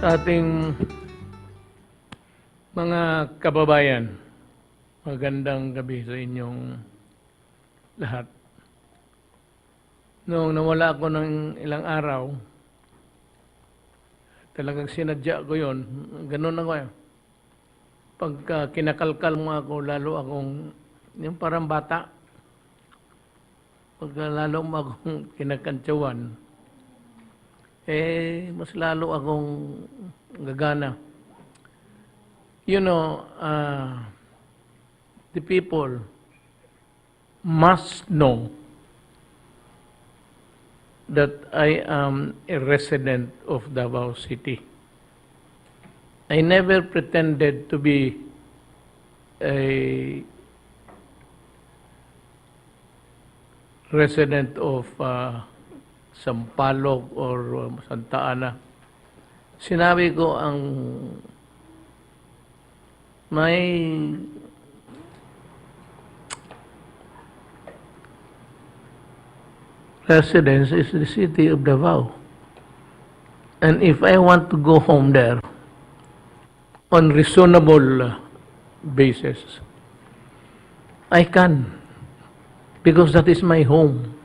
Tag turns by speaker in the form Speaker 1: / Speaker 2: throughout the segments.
Speaker 1: Sa ating mga kababayan, magandang gabi sa inyong lahat. Noong nawala ako ng ilang araw, talagang sinadya ko yun. Ganun ako eh. Pagka kinakalkal mo ako, lalo akong, yung parang bata, pagka lalo mo akong kinakantsawan, mas lalo akong gagana. You know, the people must know that I am a resident of Davao City. I never pretended to be a resident of Sampaloc or Santa Ana. Sinabi ko ang may residence is the city of Davao. And if I want to go home there on reasonable basis, I can, because that is my home.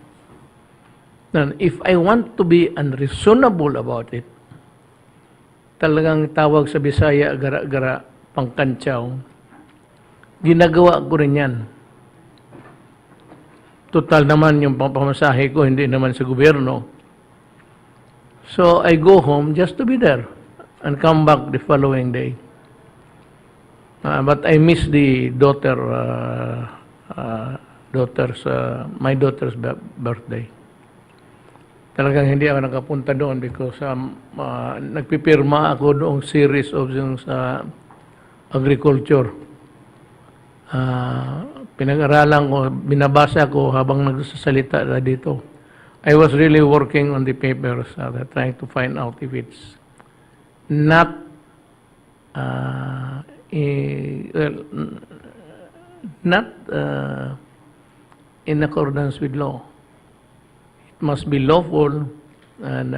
Speaker 1: And if I want to be unreasonable about it, talagang tawag sa Bisaya, gara-gara, pangkantsaw, ginagawa ko rin yan. Total naman yung pamasahe ko, hindi naman sa gobyerno. So I go home just to be there and come back the following day. But I miss the my daughter's birthday. Talagang hindi ako nakapunta doon because nagpipirma ako doong series of yung sa agriculture. Pinag-aralan ko, binabasa ko habang nagsasalita na dito. I was really working on the papers, trying to find out if it's not in accordance with law. It must be lawful, and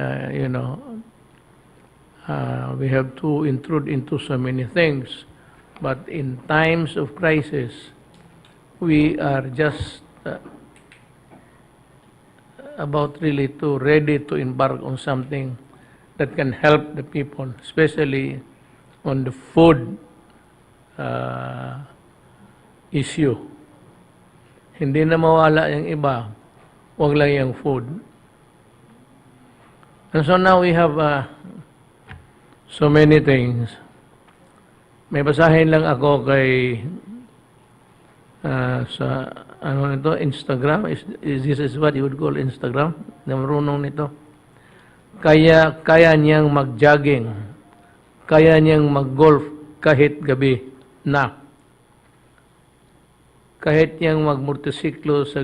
Speaker 1: we have to intrude into so many things. But in times of crisis, we are just about really ready to embark on something that can help the people, especially on the food issue. Hindi na mawala yung iba, wag lang yung food. And so now we have so many things. May basahin lang ako kay sa Instagram. This is what you would call Instagram. Namarunong nito. Kaya niyang mag-jogging. Kaya niyang mag-golf kahit gabi na. Kahit niyang mag-motorsiklo sa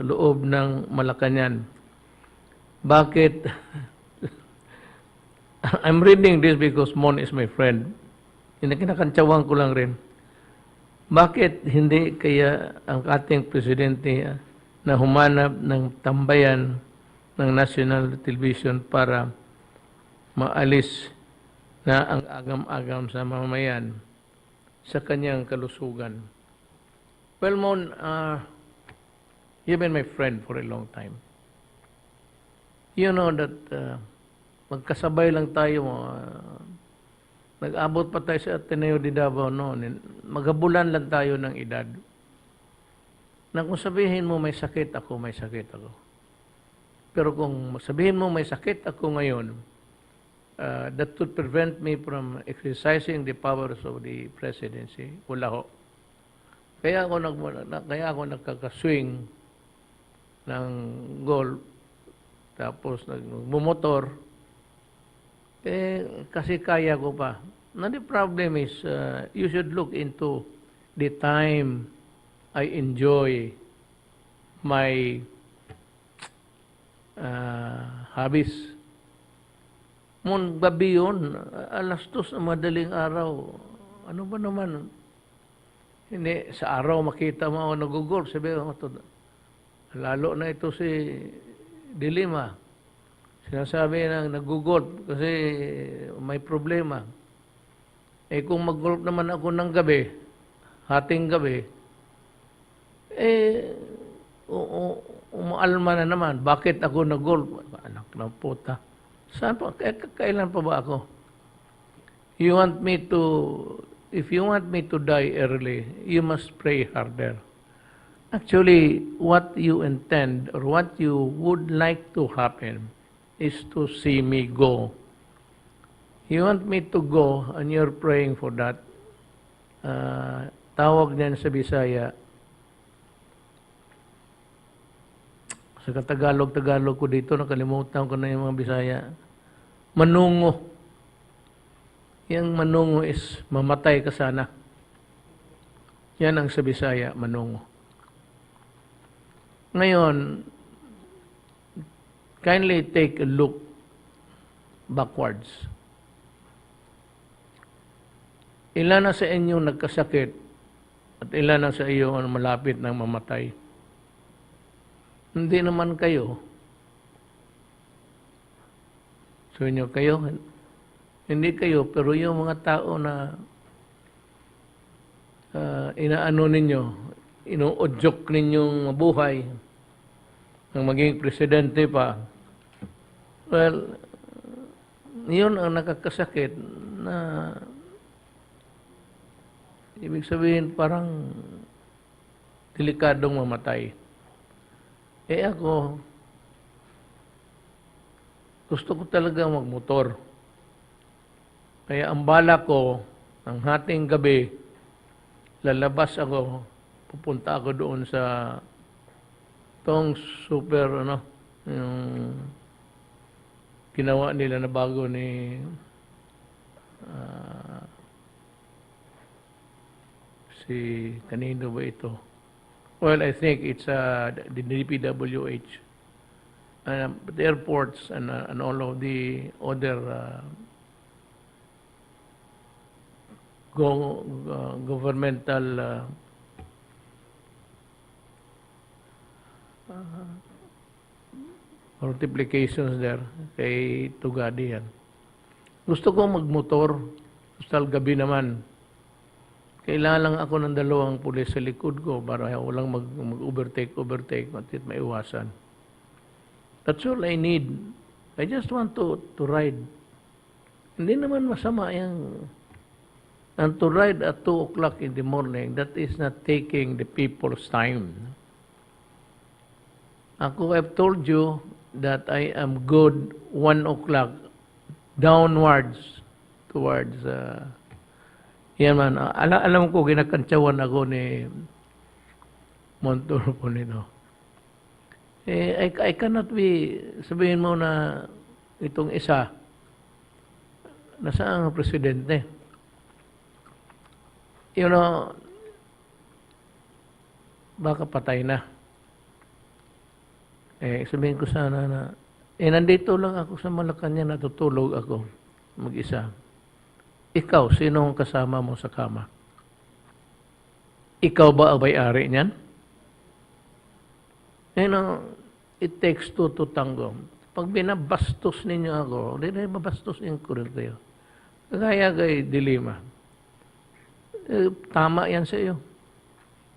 Speaker 1: loob ng Malacañang. Bakit? I'm reading this because Mon is my friend. Kinakantsawan ko lang rin. Bakit hindi kaya ang ating presidente na humanap ng tambayan ng national television para maalis na ang agam-agam sa mamamayan sa kanyang kalusugan? Well, Mon, you've been my friend for a long time. You know that magkasabay lang tayo. Nag-abot pa tayo sa Ateneo de Davao noon. Magabulan lang tayo ng edad. Na kung sabihin mo may sakit ako, may sakit ako. Pero kung sabihin mo may sakit ako ngayon, that would prevent me from exercising the powers of the presidency. Wala ho. Kaya ako nagkakaswing ng golf, tapos nagmumotor, kasi kaya ko pa. Now the problem is, you should look into the time I enjoy my hobbies. Mon gabi yun, alas 2 na madaling araw. Ano ba naman? Hindi, sa araw makita mo ako nag-golf. Sabi ko, lalo na ito si Dilima. Sinasabi na nag-golf kasi may problema. Eh kung mag-golf naman ako ng gabi, hating gabi, eh umaalma na naman. Bakit ako nag-golf? Anak ng puta. Saan pa? Kailan pa ba ako? You want me to, if you want me to die early, you must pray harder. Actually, what you intend or what you would like to happen is to see me go. You want me to go and you're praying for that. Tawag niyan sa Bisaya. Sa Tagalog ko dito, nakalimutan ko na yung mga Bisaya. Manungo. Yung manungo is mamatay ka sana. Yan ang sa Bisaya, manungo. Ngayon, kindly take a look backwards. Ilan na sa inyo nagkasakit at ilan na sa iyo ang malapit ng mamatay? Hindi naman kayo. So inyo kayo, hindi kayo, pero yung mga tao na inaano ninyo, inuudyok ninyong mabuhay, ng maging presidente pa, well, yun ang nakakasakit na ibig sabihin parang delikadong mamatay. Eh ako, gusto ko talaga magmotor. Kaya ang bala ko, ang hating gabi, lalabas ako, pupunta ako doon sa tong super, yung ginawa nila na bago ni si kanino ba ito? Well, I think it's the DPWH, the airports and all of the other governmental multiplications there kay Tugadi yan. Gusto ko magmotor, basta gabi naman. Kailangan lang ako ng dalawang pulis sa likod ko para walang mag-overtake, matit maiwasan. That's all I need. I just want to ride. Hindi naman masama yung and to ride at 2 o'clock in the morning, that is not taking the people's time. Ako, I've told you that I am good 1 o'clock downwards towards yan man. Alam ko, ginakantsawan ako ni Montoro po nito. I cannot be, sabihin mo na itong isa, nasaan ang presidente? You know, baka patay na. Sabihin ko sana na, nandito lang ako sa Malacanang, natutulog ako, mag-isa. Ikaw, sino ang kasama mo sa kama? Ikaw ba ang may-ari niyan? You know, it takes two to tango. Pag binabastos ninyo ako, hindi mabastosin ko rin kayo. Kaya kay Dilima. Tama yan sa iyo.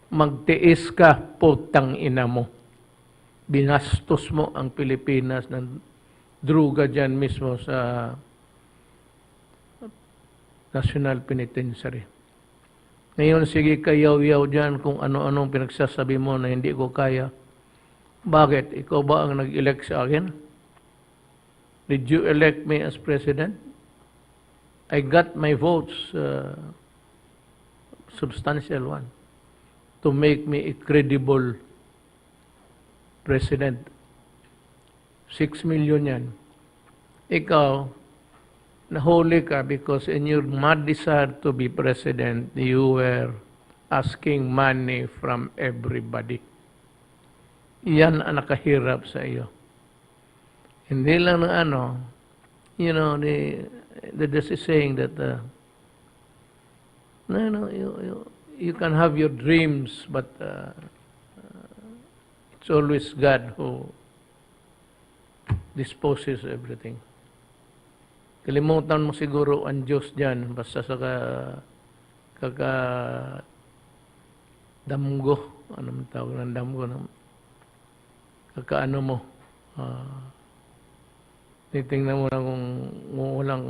Speaker 1: Magtiis ka, putang ina mo. Binastos mo ang Pilipinas ng druga dyan mismo sa National Penitentiary. Ngayon, sige kayaw-yaw dyan kung ano-anong pinagsasabi mo na hindi ko kaya. Bakit? Ikaw ba ang nag-elect sa akin? Did you elect me as president? I got my votes, substantial one, to make me a credible president. 6 million yan. Ikaw, nahuli ka because in your mad desire to be president, you were asking money from everybody. Yan ang nakahirap sa iyo. Hindi lang na you know, there's a saying that you can have your dreams, but it's always God who disposes everything. Kalimutan mo siguro ang Diyos dyan, basta sa damgo, anong tawag ng damgo, kakaano mo, titingnan mo lang kung walang,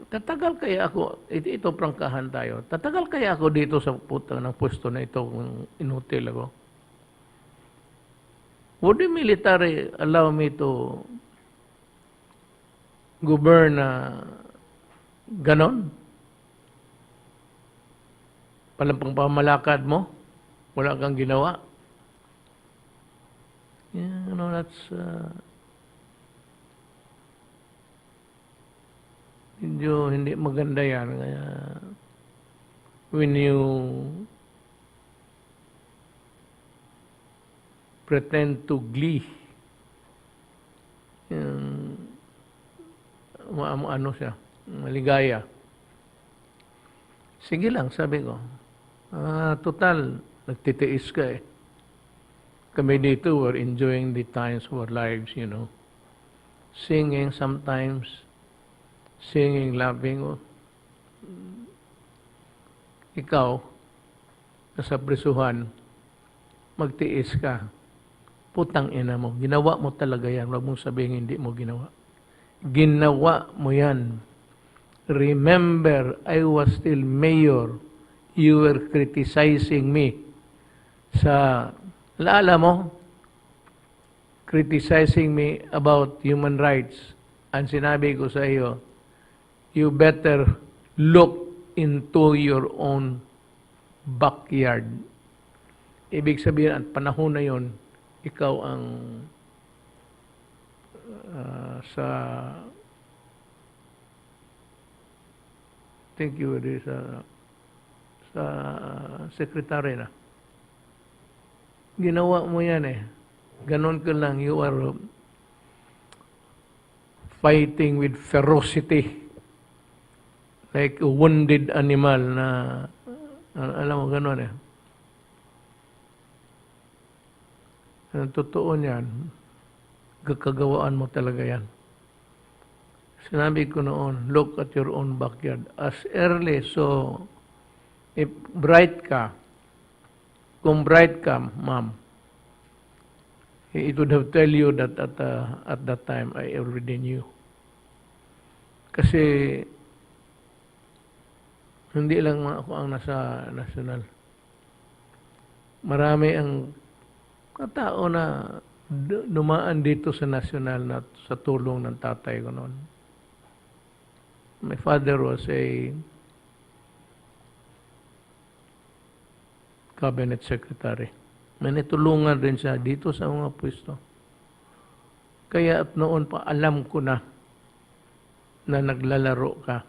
Speaker 1: tatagal kaya ako, ito prangkahan tayo, tatagal kaya ako dito sa putang ng pwesto na ito kung inutil ako? Would the military allow me to govern na ganon? Palampang pamalakad mo, wala kang ginawa. Yeah, you know, that's hindi maganda yan. Kaya when you pretend to glee, ano siya, maligaya. Sige lang, sabi ko. Total, nagtitiis ka eh. Kami dito, we're enjoying the times of our lives, you know. Singing sometimes, singing, laughing. Ikaw, nasa prisuhan, magtiis ka. Putang ina mo. Ginawa mo talaga yan. Huwag mong sabihin hindi mo ginawa. Ginawa mo yan. Remember, I was still mayor. You were criticizing me. Laala mo, criticizing me about human rights. Ang sinabi ko sa iyo, you better look into your own backyard. Ibig sabihin, at panahon na yon, ikaw ang thank you, sa sekretary na. Ginawa mo yan eh. Ganon ka lang, you are fighting with ferocity. Like a wounded animal na, alam mo, ganon eh. Ang totoo niyan, gagawaan mo talaga yan. Sinabi ko noon, look at your own backyard. As early, so, if bright ka, kung bright ka, ma'am, it would have tell you that at that time, I already knew. Kasi, hindi lang ako ang nasa national. Marami ang tao na dumaan dito sa national na sa tulong ng tatay ko noon. My father was a cabinet secretary. May natulungan rin siya dito sa mga pwesto. Kaya at noon pa alam ko na naglalaro ka.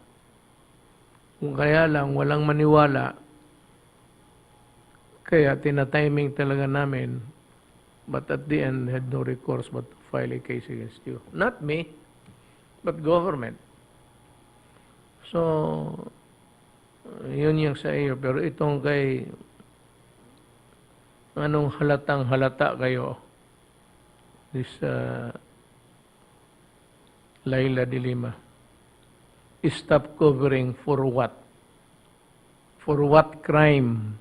Speaker 1: Kung kaya lang walang maniwala, kaya tinatiming talaga namin, but at the end had no recourse but to file a case against you. Not me, but government. So, yun yung sa iyo. Pero itong kay anong halatang halata kayo, this Laila de Lima, stop covering for what? For what crime?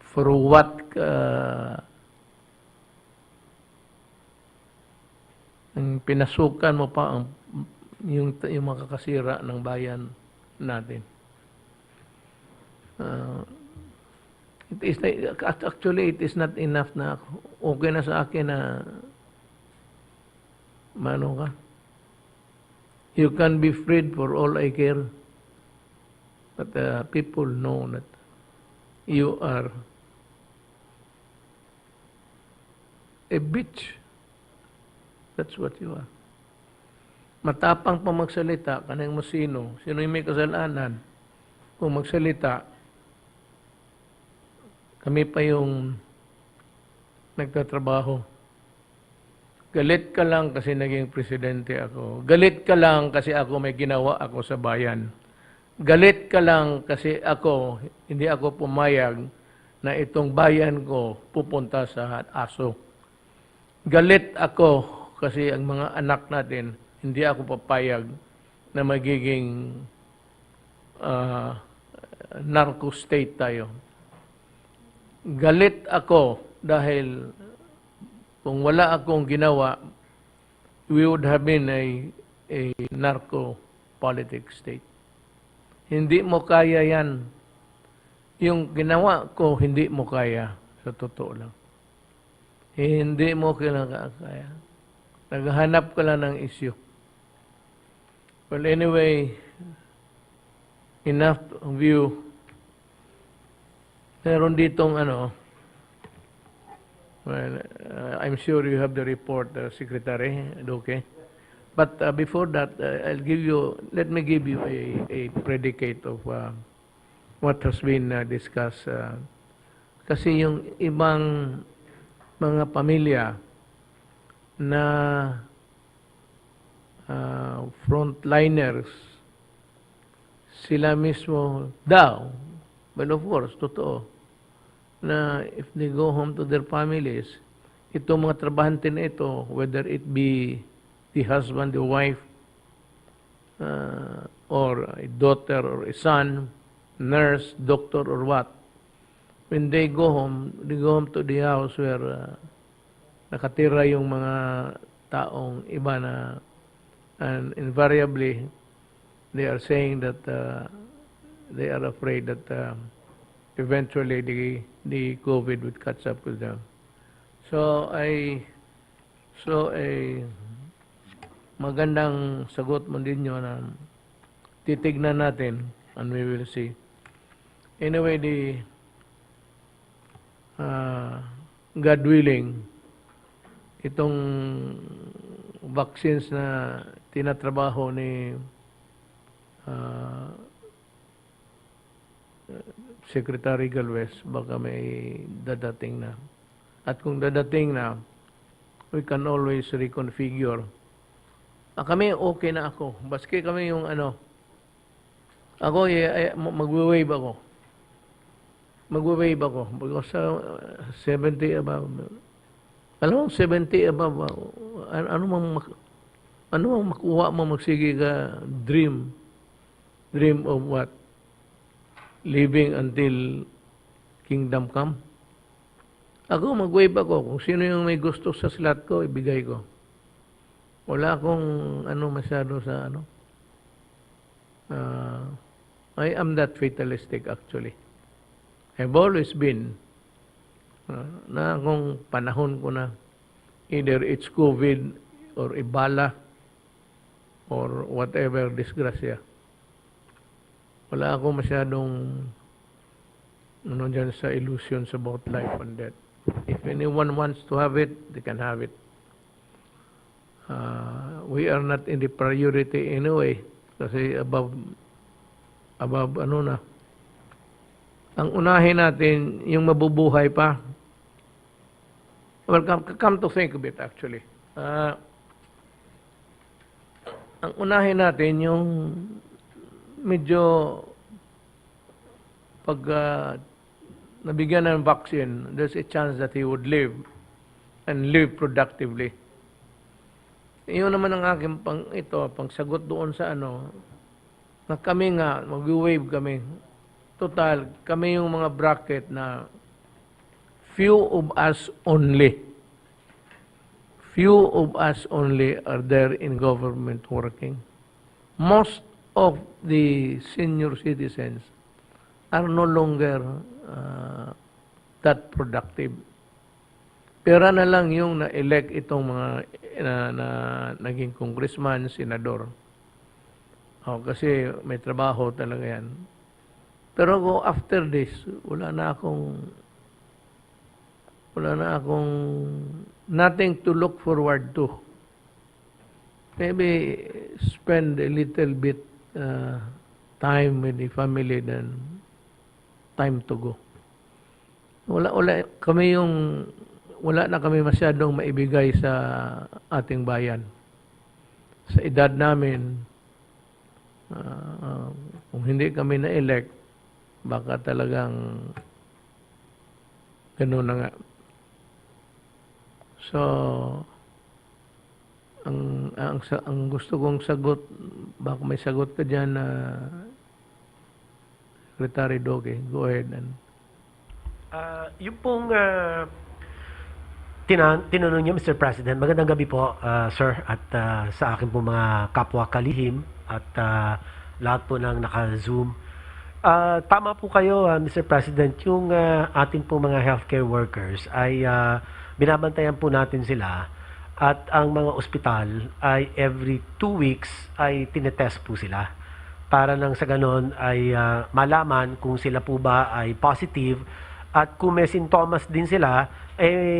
Speaker 1: For what pinasukan mo pa ang yung makakasira ng bayan natin. Actually, it is not enough na okay na sa akin na mano ka. You can be freed for all I care. But people know that you are a bitch. That's what you are. Matapang pa magsalita, kanang mo sino yung may kasalanan. Kung magsalita, kami pa yung nagtatrabaho. Galit ka lang kasi naging presidente ako. Galit ka lang kasi ako may ginawa ako sa bayan. Galit ka lang kasi hindi ako pumayag na itong bayan ko pupunta sa aso. Galit ako Kasi ang mga anak natin, hindi ako papayag na magiging narco state tayo. Galit ako dahil kung wala akong ginawa, we would have been a narco politic state. Hindi mo kaya yan. Yung ginawa ko, hindi mo kaya. Sa totoo lang. Hindi mo kaya. Naghahanap ka lang ng issue. Well, anyway, enough view. Meron ditong well, I'm sure you have the report, Secretary Duque. But before that, let me give you a predicate of what has been discussed. Kasi yung ibang mga pamilya na frontliners, sila mismo daw, well of course, totoo, na if they go home to their families, itong mga trabahante na ito, whether it be the husband, the wife, or a daughter or a son, nurse, doctor, or what, when they go home to the house where nakatira yung mga taong iba na, and invariably, they are saying that they are afraid that eventually the COVID would catch up with them. So magandang sagot mo din yun na titignan natin and we will see. Anyway, God willing, itong vaccines na tinatrabaho ni Secretary Galvez, baka may dadating na. At kung dadating na, we can always reconfigure. Kami okay na ako. Baski kami yung ako magwe-wave ako. Magwe-wave ako. Because 70 above. Alam mo, 70 above, ano mang makuha mo, magsige ka, dream of what? Living until kingdom come. Ako, mag-wave ako. Kung sino yung may gusto sa slot ko, ibigay ko. Wala akong masyado sa I am that fatalistic actually. I've always been na kung panahon ko na either it's COVID or Ebola or whatever disgrasya. Wala ako masyadong dyan sa illusions about life and death. If anyone wants to have it, they can have it. We are not in the priority anyway kasi above ang unahin natin yung mabubuhay pa. Well, come to think of it actually. Ang unahin natin yung medyo pag nabigyan ng vaccine, there's a chance that he would live and live productively. Iyon naman ang aking pangsagot doon sa na kami nga, mag-wave kami. Total, kami yung mga bracket na few of us only are there in government working. Most of the senior citizens are no longer that productive. Pera na lang yung na-elect itong mga na naging congressman, senador. Kasi may trabaho talaga yan. Pero after this, wala na akong nothing to look forward to. Maybe spend a little bit time with the family than time to go. Wala na kami masyadong maibigay sa ating bayan. Sa edad namin, kung hindi kami na-elect, baka talagang gano'n na nga. So, ang gusto kong sagot, baka may sagot ka dyan na Secretary Doge. Go ahead.
Speaker 2: Yung pong tinanong niyo, Mr. President, magandang gabi po, sir, at sa akin po mga kapwa kalihim at lahat po ng naka-Zoom. Tama po kayo, Mr. President, yung atin po mga healthcare workers ay binabantayan po natin sila at ang mga ospital ay every 2 weeks ay tinetest po sila para nang sa ganon ay malaman kung sila po ba ay positive at kung may sintomas din sila,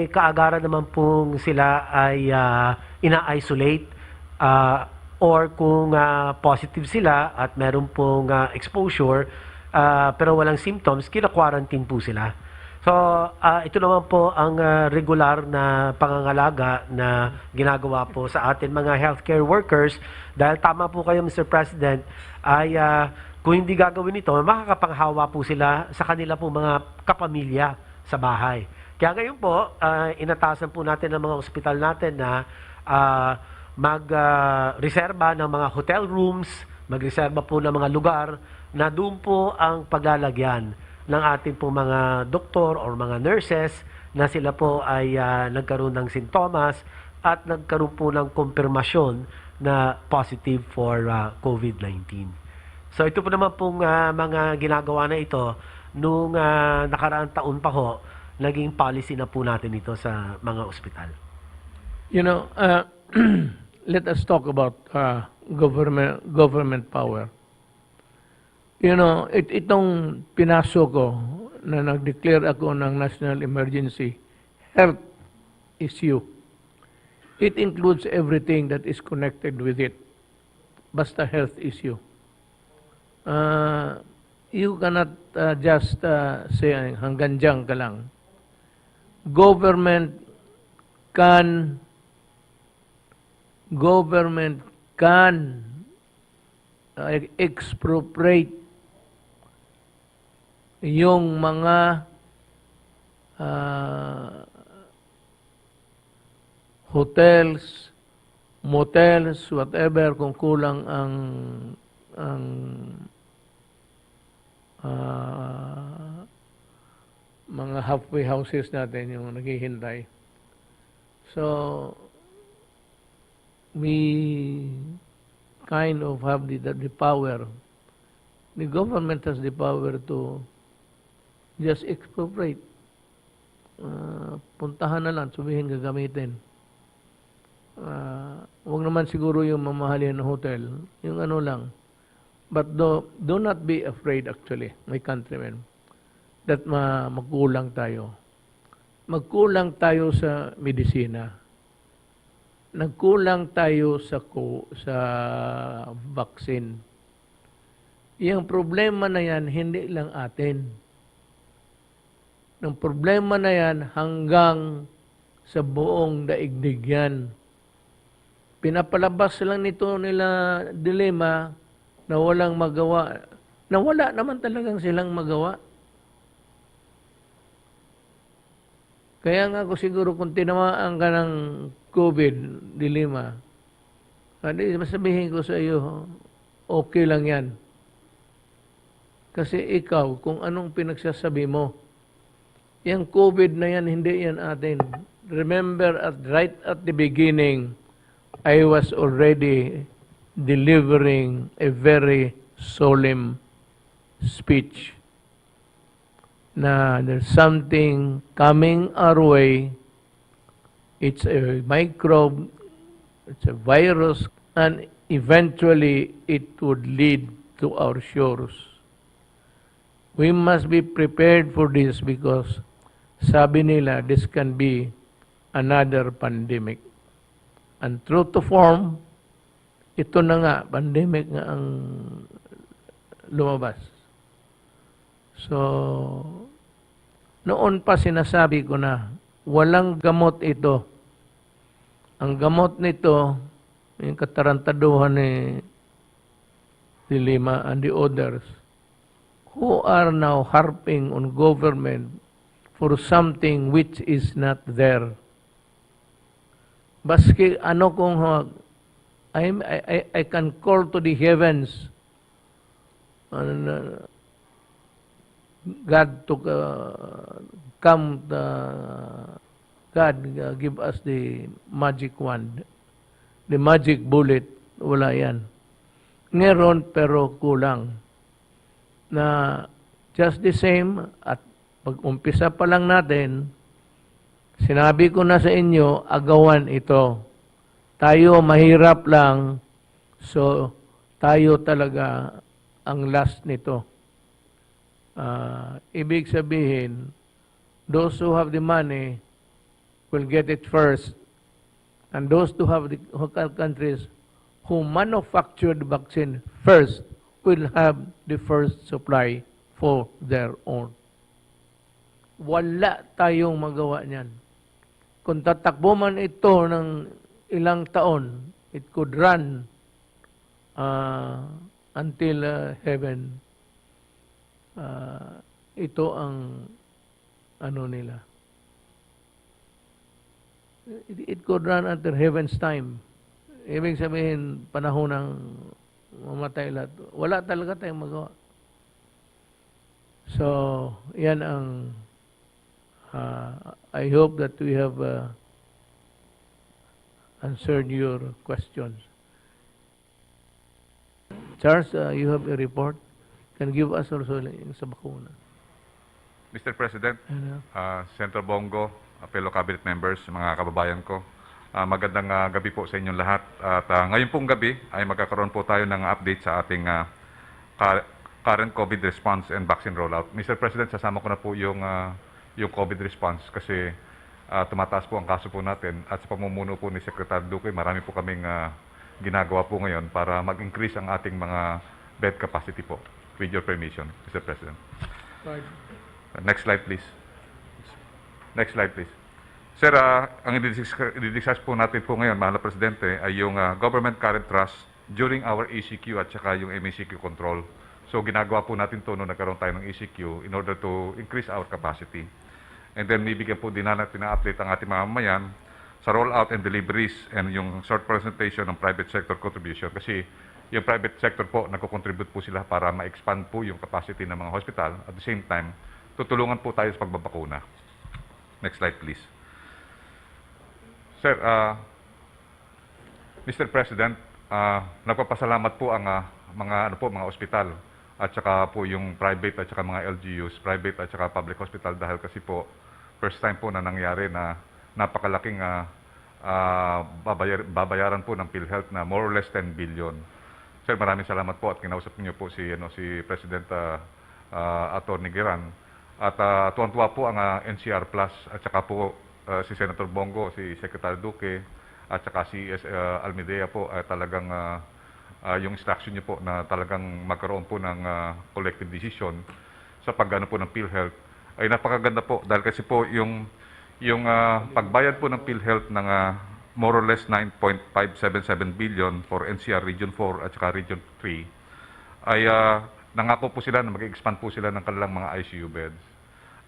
Speaker 2: kaagaran naman pong sila ay ina-isolate or kung positive sila at meron pong exposure pero walang symptoms, kina-quarantine po sila. So, ito naman po ang regular na pangangalaga na ginagawa po sa atin mga healthcare workers dahil tama po kayo, Mr. President, ay kung hindi gagawin ito, makakapanghawa po sila sa kanila po mga kapamilya sa bahay. Kaya ngayon po, inatasan po natin ng mga ospital natin na mag-reserba ng mga hotel rooms, mag-reserba po ng mga lugar na doon po ang paglalagyan ng ating po mga doktor or mga nurses na sila po ay nagkaroon ng sintomas at nagkaroon po ng kumpirmasyon na positive for COVID-19. So ito po naman pong mga ginagawa na ito nung nakaraang taon pa ho, naging policy na po natin ito sa mga ospital.
Speaker 1: You know, let us talk about government power. You know, itong pinasok ko na nag-declare ako ng national emergency, health issue. It includes everything that is connected with it. Basta health issue. You cannot just say hanggang dyan ka lang. Government can expropriate yung mga hotels, motels, whatever, kung kulang ang mga halfway houses natin, yung naghihintay. So, we kind of have the power. The government has the power to just expropriate. Puntahan na lang, sabihin gagamitin. Huwag naman siguro yung mamahalin ng hotel. Yung ano lang. But do not be afraid actually, my countrymen, that magkulang tayo. Magkulang tayo sa medisina. Nagkulang tayo sa vaccine. Yung problema na yan, hindi lang atin. Ng problema na yan hanggang sa buong daigdig yan. Pinapalabas lang nito nila dilema na walang magawa. Na wala naman talagang silang magawa. Kaya nga ako siguro kung tinamaan ka ng COVID dilema, hindi masabihin ko sa iyo, okay lang yan. Kasi ikaw, kung anong pinagsasabi mo, yung COVID na yan, hindi yan atin. Remember, right at the beginning, I was already delivering a very solemn speech na there's something coming our way. It's a microbe, it's a virus, and eventually it would lead to our shores. We must be prepared for this because sabi nila, this can be another pandemic. And true to form, ito na nga, pandemic nga ang lumabas. So, noon pa sinasabi ko na, walang gamot ito. Ang gamot nito, yung katarantaduhan ni Lima and the others, who are now harping on government for something which is not there. baski ano kung I can call to the heavens and God to come, God give us the magic wand, the magic bullet. Wala yan. Meron pero kulang. Na just the same, at pag-umpisa pa lang natin, sinabi ko na sa inyo, agawan ito. Tayo mahirap lang, so tayo talaga ang last nito. Ibig sabihin, those who have the money will get it first. And those who have the countries who manufacture the vaccine first will have the first supply for their own. Wala tayong magawa niyan. Kung tatakbo man ito ng ilang taon, it could run until heaven. Ito ang ano nila. It could run until heaven's time. Ibig sabihin, panahon ng mamatay lahat. Wala talaga tayong magawa. So, yan ang I hope that we have answered your questions. Charles, you have a report? Can give us also yung sa bakuna.
Speaker 3: Mr. President, Senator Bongo, fellow cabinet members, mga kababayan ko, magandang gabi po sa inyong lahat. At ngayon pong gabi ay magkakaroon po tayo ng update sa ating current COVID response and vaccine rollout. Mr. President, sasama ko na po yung COVID response kasi tumataas po ang kaso po natin at sa pamumuno po ni Secretary Duque, marami po kaming ginagawa po ngayon para mag-increase ang ating mga bed capacity po. With your permission, Mr. President.
Speaker 1: Right.
Speaker 3: Next slide, please. Next slide, please. Sir, ang i-discuss po natin po ngayon, mahal na Presidente, ay yung government current trust during our ECQ at saka yung MACQ control. So, ginagawa po natin ito nung nagkaroon tayo ng ECQ in order to increase our capacity. And then, bibigyan po din natin na update ang ating mga mamayan sa rollout and deliveries and yung short presentation ng private sector contribution. Kasi yung private sector po, nagko-contribute po sila para ma-expand po yung capacity ng mga hospital. At the same time, tutulungan po tayo sa pagbabakuna. Next slide, please. Sir, Mr. President, nagpapasalamat po ang mga ospital at saka po yung private at saka mga LGUs, private at saka public hospital dahil kasi po first time po na nangyari na napakalaking babayaran po ng PhilHealth na more or less 10 billion. Sir, maraming salamat po at kinausap niyo po si President Atty. Giran. At tuwan-tuwa po ang NCR Plus at saka po si Senator Bongo, si Secretary Duque at saka si Almidea po talagang yung instruction niyo po na talagang magkaroon po ng collective decision sa pagano po ng PhilHealth ay napakaganda po dahil kasi po yung pagbayad po ng PhilHealth ng more or less 9.577 billion for NCR Region 4 at saka Region 3 ay nangako po sila na mag-expand po sila ng kanilang mga ICU beds.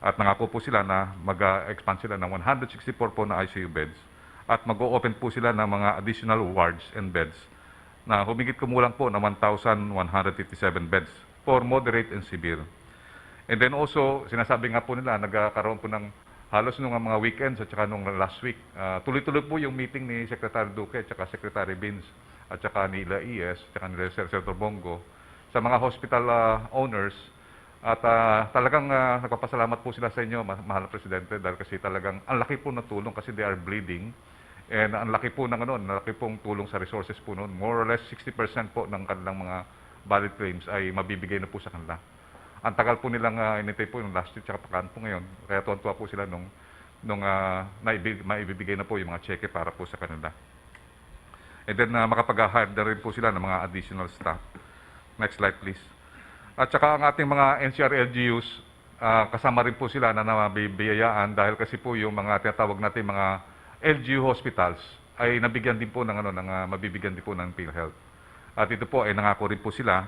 Speaker 3: At nangako po sila na mag-expand sila ng 164 po na ICU beds at mag-open po sila ng mga additional wards and beds na humigit kumulang po na 1,157 beds for moderate and severe. And then also, sinasabi nga po nila, nagkaroon po ng halos nung mga weekends at saka nung last week, tuloy-tuloy po yung meeting ni Secretary Duque at saka Secretary Vince at saka nila ES at saka nila Senator Bongo sa mga hospital owners at talagang nagpapasalamat po sila sa inyo, mahal na Presidente, dahil kasi talagang ang laki po na tulong kasi they are bleeding and ang laki po ng ang laki pong tulong sa resources po noon. More or less 60% po ng kanilang mga valid claims ay mabibigay na po sa kanila. Ang tagal po nilang inintay po yung last week at pakaan po ngayon. Kaya tuwan-tuwa po sila nung maibibigay na po yung mga cheque para po sa kanila. And then makapag-hire na rin po sila ng mga additional staff. Next slide please. At saka ang ating mga NCR LGUs, kasama rin po sila na mabibiyayaan dahil kasi po yung mga tinatawag natin mga LGU hospitals ay nabigyan din po ng mabibigyan din po ng PhilHealth. At ito po ay nangako rin po sila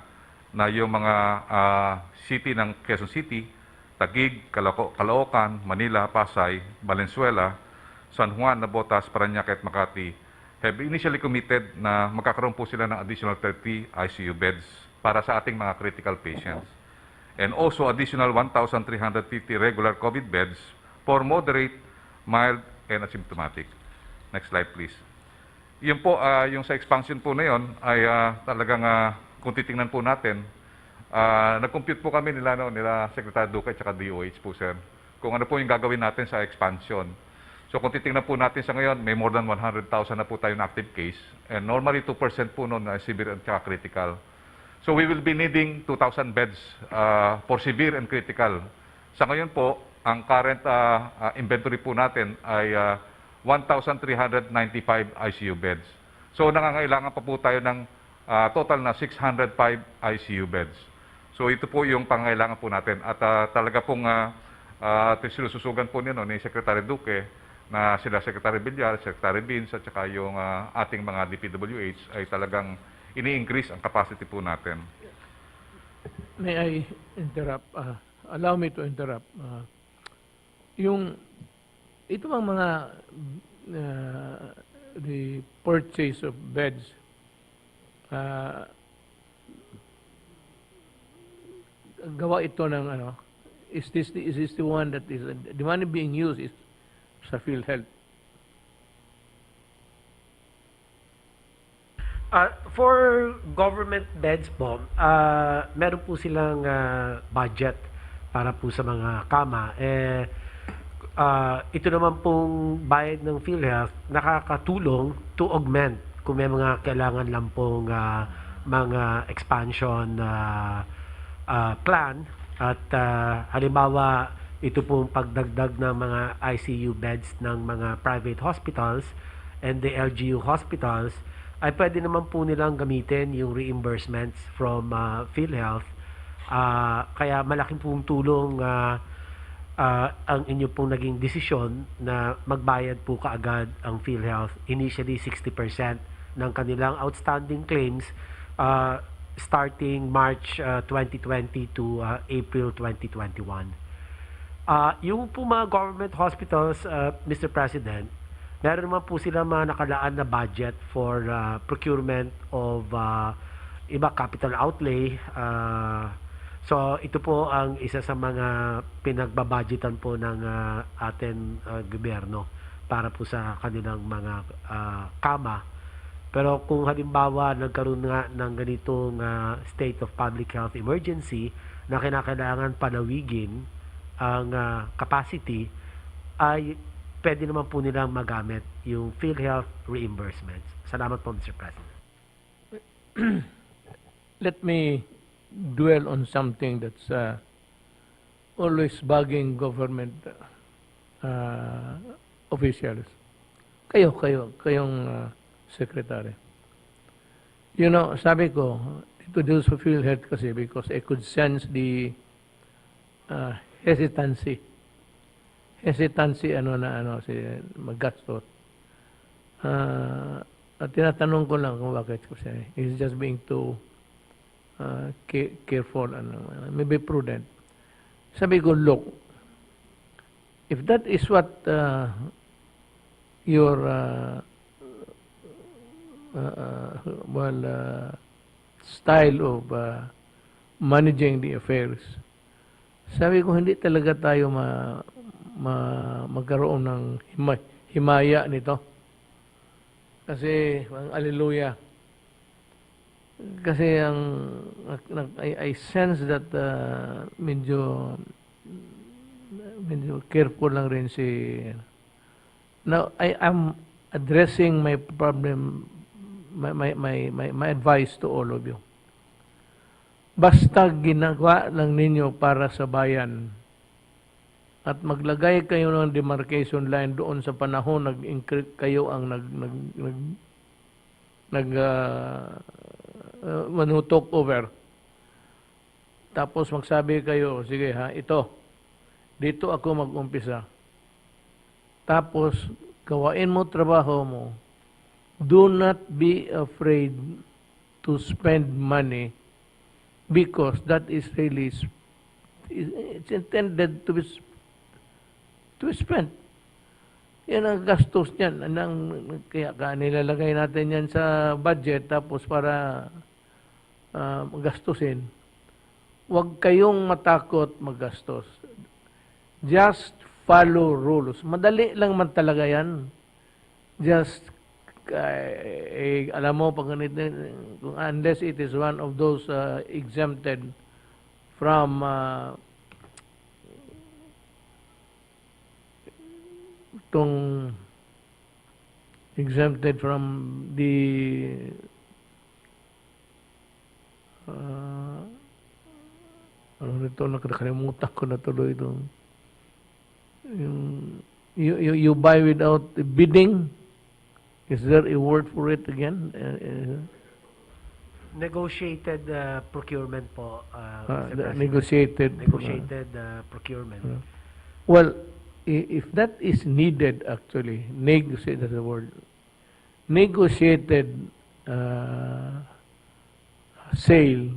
Speaker 3: na yung mga city ng Quezon City, Taguig, Caloocan, Manila, Pasay, Valenzuela, San Juan, Navotas, Parañaque at Makati have initially committed na magkakaroon po sila ng additional 30 ICU beds para sa ating mga critical patients. And also additional 1,350 regular COVID beds for moderate, mild, and asymptomatic. Next slide please. Yun po, yung sa expansion po na yun ay talagang kung titingnan po natin, nag-compute po kami nila Secretary Duque at saka DOH po sir, kung ano po yung gagawin natin sa expansion. So kung titingnan po natin sa ngayon, may more than 100,000 na po tayo na active case and normally 2% po noon na severe at saka critical. So we will be needing 2,000 beds for severe and critical. Sa ngayon po, ang current inventory po natin ay 1,395 ICU beds. So nangangailangan pa po tayo ng total na 605 ICU beds. So ito po yung pangangailangan po natin. At talaga pong sinususugan po ni Secretary Duque na sila Secretary Villar, Secretary Beans at saka yung ating mga DPWH ay talagang ini-increase ang capacity po natin.
Speaker 1: May I interrupt? Allow me to interrupt. Ito ang mga the purchase of beds, gawa ito ng ano, is this the one that is the money being used is sa PhilHealth?
Speaker 2: For government beds po, meron po silang budget para po sa mga kama. Ito naman pong bayad ng PhilHealth nakakatulong to augment kung may mga kailangan lang pong mga expansion plan at halimbawa ito pong pagdagdag ng mga ICU beds ng mga private hospitals and the LGU hospitals ay pwede naman po nilang gamitin yung reimbursements from PhilHealth. Kaya malaking pong tulong ang inyo pong naging desisyon na magbayad po kaagad ang PhilHealth. Initially 60% ng kanilang outstanding claims starting March 2020 to April 2021. Yung po mga government hospitals, Mr. President, meron naman po sila mga nakalaan na budget for procurement of iba capital outlay. So ito po ang isa sa mga pinagbabudgetan po ng ating gobyerno para po sa kanilang mga kama. Pero kung halimbawa nagkaroon nga ng ganitong state of public health emergency na kinakailangan palawigin ang capacity, ay pwede naman po nilang magamit yung PhilHealth reimbursements. Salamat po, Mr. President.
Speaker 1: Let me dwell on something that's always bugging government officials. Kayong secretary. You know, sabi ko, ito do sa PhilHealth kasi because I could sense the hesitancy si maggastos. At tinatanong ko lang kung bakit kasi he's just being too careful and maybe prudent. Sabi ko, look, if that is what your style of managing the affairs, sabi ko, hindi talaga tayo magkaroon ng himaya nito. Kasi, ang alleluia. Kasi I sense that medyo careful lang rin si. Now, I am addressing my problem, my advice to all of you. Basta ginagawa lang ninyo para sa bayan at maglagay kayo ng demarcation line doon sa panahon kayo ang manutok over. Tapos magsabi kayo, sige ha, dito ako mag-umpisa. Tapos gawain mo trabaho mo. Do not be afraid to spend money because that is really it's intended to be spent. Yan ang gastos niyan. Kaya nilalagay natin yan sa budget tapos para gastusin. Huwag kayong matakot maggastos. Just follow rules. Madali lang man talaga yan. Just, alam mo, pag ganito, unless it is one of those exempted from exempted from the ano nito, nakalimutan ko na tuloy itong you buy without bidding. Is there a word for it again?
Speaker 2: Negotiated procurement po, Mr. President.
Speaker 1: Negotiated.
Speaker 2: Negotiated procurement.
Speaker 1: Well, if that is needed, actually, negotiate, that's the word. Negotiated sale,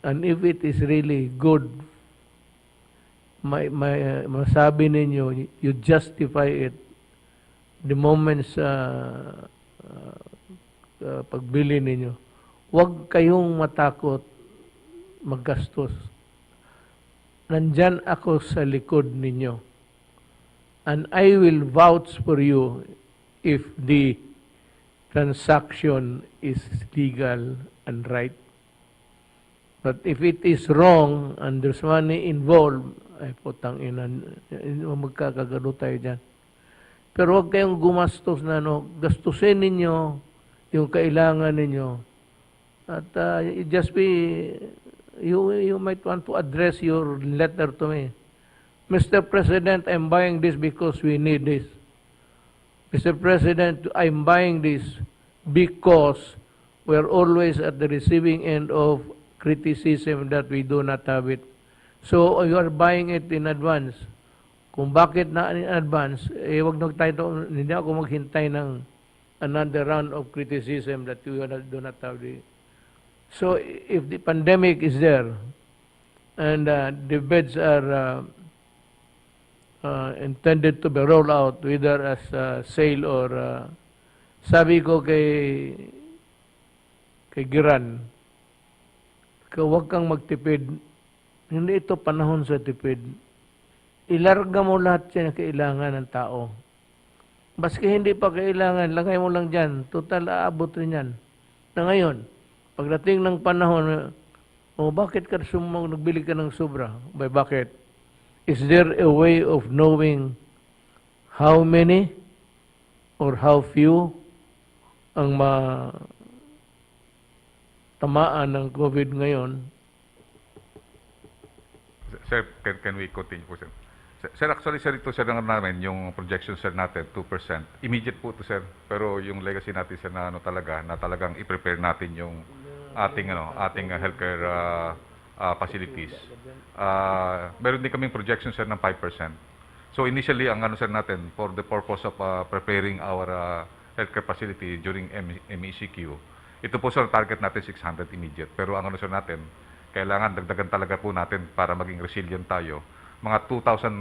Speaker 1: and if it is really good, masabi ninyo, you justify it the moment sa pagbili ninyo. Huwag kayong matakot maggastos. Nandyan ako sa likod ninyo. And I will vouch for you if the transaction is legal and right. But if it is wrong and there's money involved, ay putang ina, magkakagano tayo dyan. Pero huwag kayong gumastos na, gastusin ninyo yung kailangan ninyo. At just be, you might want to address your letter to me. Mr. President, I'm buying this because we need this. Mr. President, I'm buying this because we're always at the receiving end of criticism that we do not have it. So you are buying it in advance. Kung bakit na in advance, wag na tayo, hindi ako maghintay ng another round of criticism that we do not have the. So if the pandemic is there and the beds are intended to be rolled out whether as sale or sabi ko kay Giran, huwag kang magtipid. Hindi ito panahon sa tipid. Ilarga mo lahat yan na kailangan ng tao. Baski hindi pa kailangan, lagay mo lang dyan. Total, aabot rin yan. Na ngayon, pagdating ng panahon, bakit ka nagbili ka ng sobra? Bakit? Is there a way of knowing how many or how few ang tamaan ng COVID ngayon?
Speaker 3: Sir, can we continue po, sir? Sir, actually, sir, ito, sir, namin, yung projection, sir, natin, 2%. Immediate po ito, sir. Pero yung legacy natin, sir, na talagang i-prepare natin yung ating healthcare facilities. Meron din kaming projection, sir, ng 5%. So, initially, ang sir, natin, for the purpose of preparing our healthcare facility during MECQ, ito po, sir, target natin 600 immediate. Pero ang sir, natin, kailangan dagdagan talaga po natin para maging resilient tayo. Mga 2,000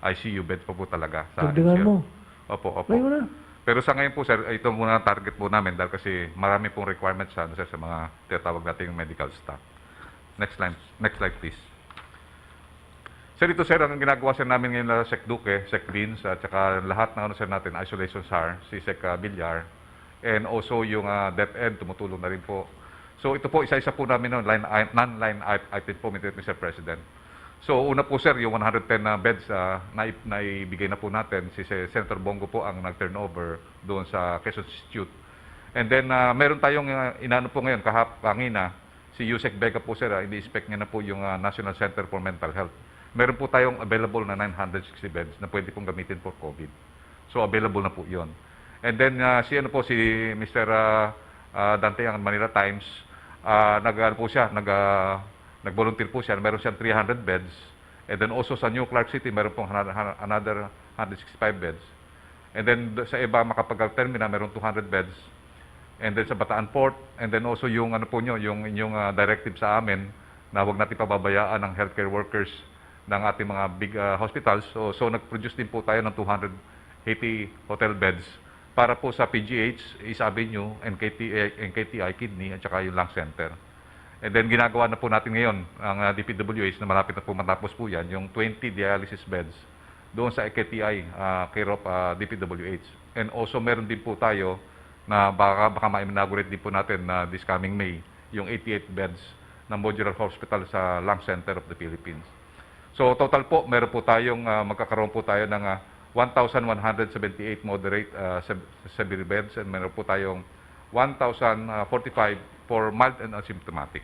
Speaker 3: ICU beds po talaga.
Speaker 1: Dagdagan mo.
Speaker 3: Opo.
Speaker 1: May mo na.
Speaker 3: Pero sa ngayon po, sir, ito muna ang target po namin dahil kasi marami pong requirements sir, sa mga tinatawag nating medical staff. Next slide, please. Sir, ito, sir, ang ginagawa, sir, namin ngayon sa Sec Duque, Sec Beans, at saka lahat ng sir, natin, isolation SAR, si Sec Villar, and also yung DepEd, tumutulong na rin po. So ito po, isa-isa po namin non-line item po, Mr. President. So una po, sir, yung 110 beds na ibigay na po natin. Si Senator Bombo po ang nag-turnover doon sa Quezon Institute. And then meron tayong inano po ngayon, kahapangina, si Yusek Vega po, sir, ini-expect niya na po yung National Center for Mental Health. Meron po tayong available na 960 beds na pwede pong gamitin for COVID. So available na po yon. And then si Mr. Dante ang Manila Times, nag-volunteer po siya, meron siyang 300 beds. And then also sa New Clark City, meron pong another 165 beds. And then sa iba, Makapag-Termina, meron 200 beds. And then sa Bataan Port, and then also yung yung inyong directive sa amin na huwag natin pababayaan ang healthcare workers ng ating mga big hospitals. So nag-produce din po tayo ng 200 80 hotel beds para po sa PGH, East Avenue, NKTI Kidney at saka yung lung center. And then ginagawa na po natin ngayon ang DPWH na malapit na po matapos po yan, yung 20 dialysis beds doon sa NKTI care of DPWH. And also meron din po tayo na baka ma-inaugurate din po natin na this coming May, yung 88 beds na modular hospital sa Lung Center of the Philippines. So total po, meron po tayong, magkakaroon po tayo ng 1,178 moderate severe beds and meron po tayong 1,045 for mild and asymptomatic.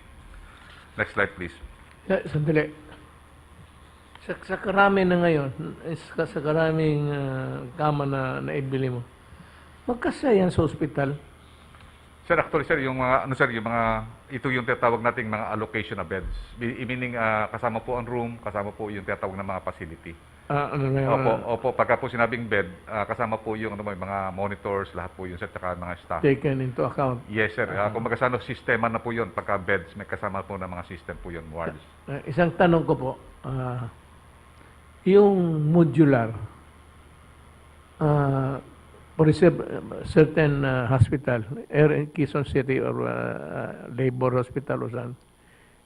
Speaker 3: Next slide please.
Speaker 1: Sandali. Sa karami na ngayon, sa karaming kama na naibili mo, magkasya yan sa ospital?
Speaker 3: Sir, actually sir, yung mga, ito yung tinatawag nating mga allocation na beds. Meaning, kasama po ang room, kasama po yung tinatawag na mga facility.
Speaker 1: Ano na yun?
Speaker 3: Opo, pagka po sinabing bed, kasama po yung mga monitors, lahat po yun, sir, tsaka mga staff.
Speaker 1: Taken into account.
Speaker 3: Yes, sir. Kung magkasano, sistema na po yun, pagka beds, may kasama po na mga system po yun, wards.
Speaker 1: Isang tanong ko po, yung modular, for a certain hospital, in Quezon City or Labor Hospital or something,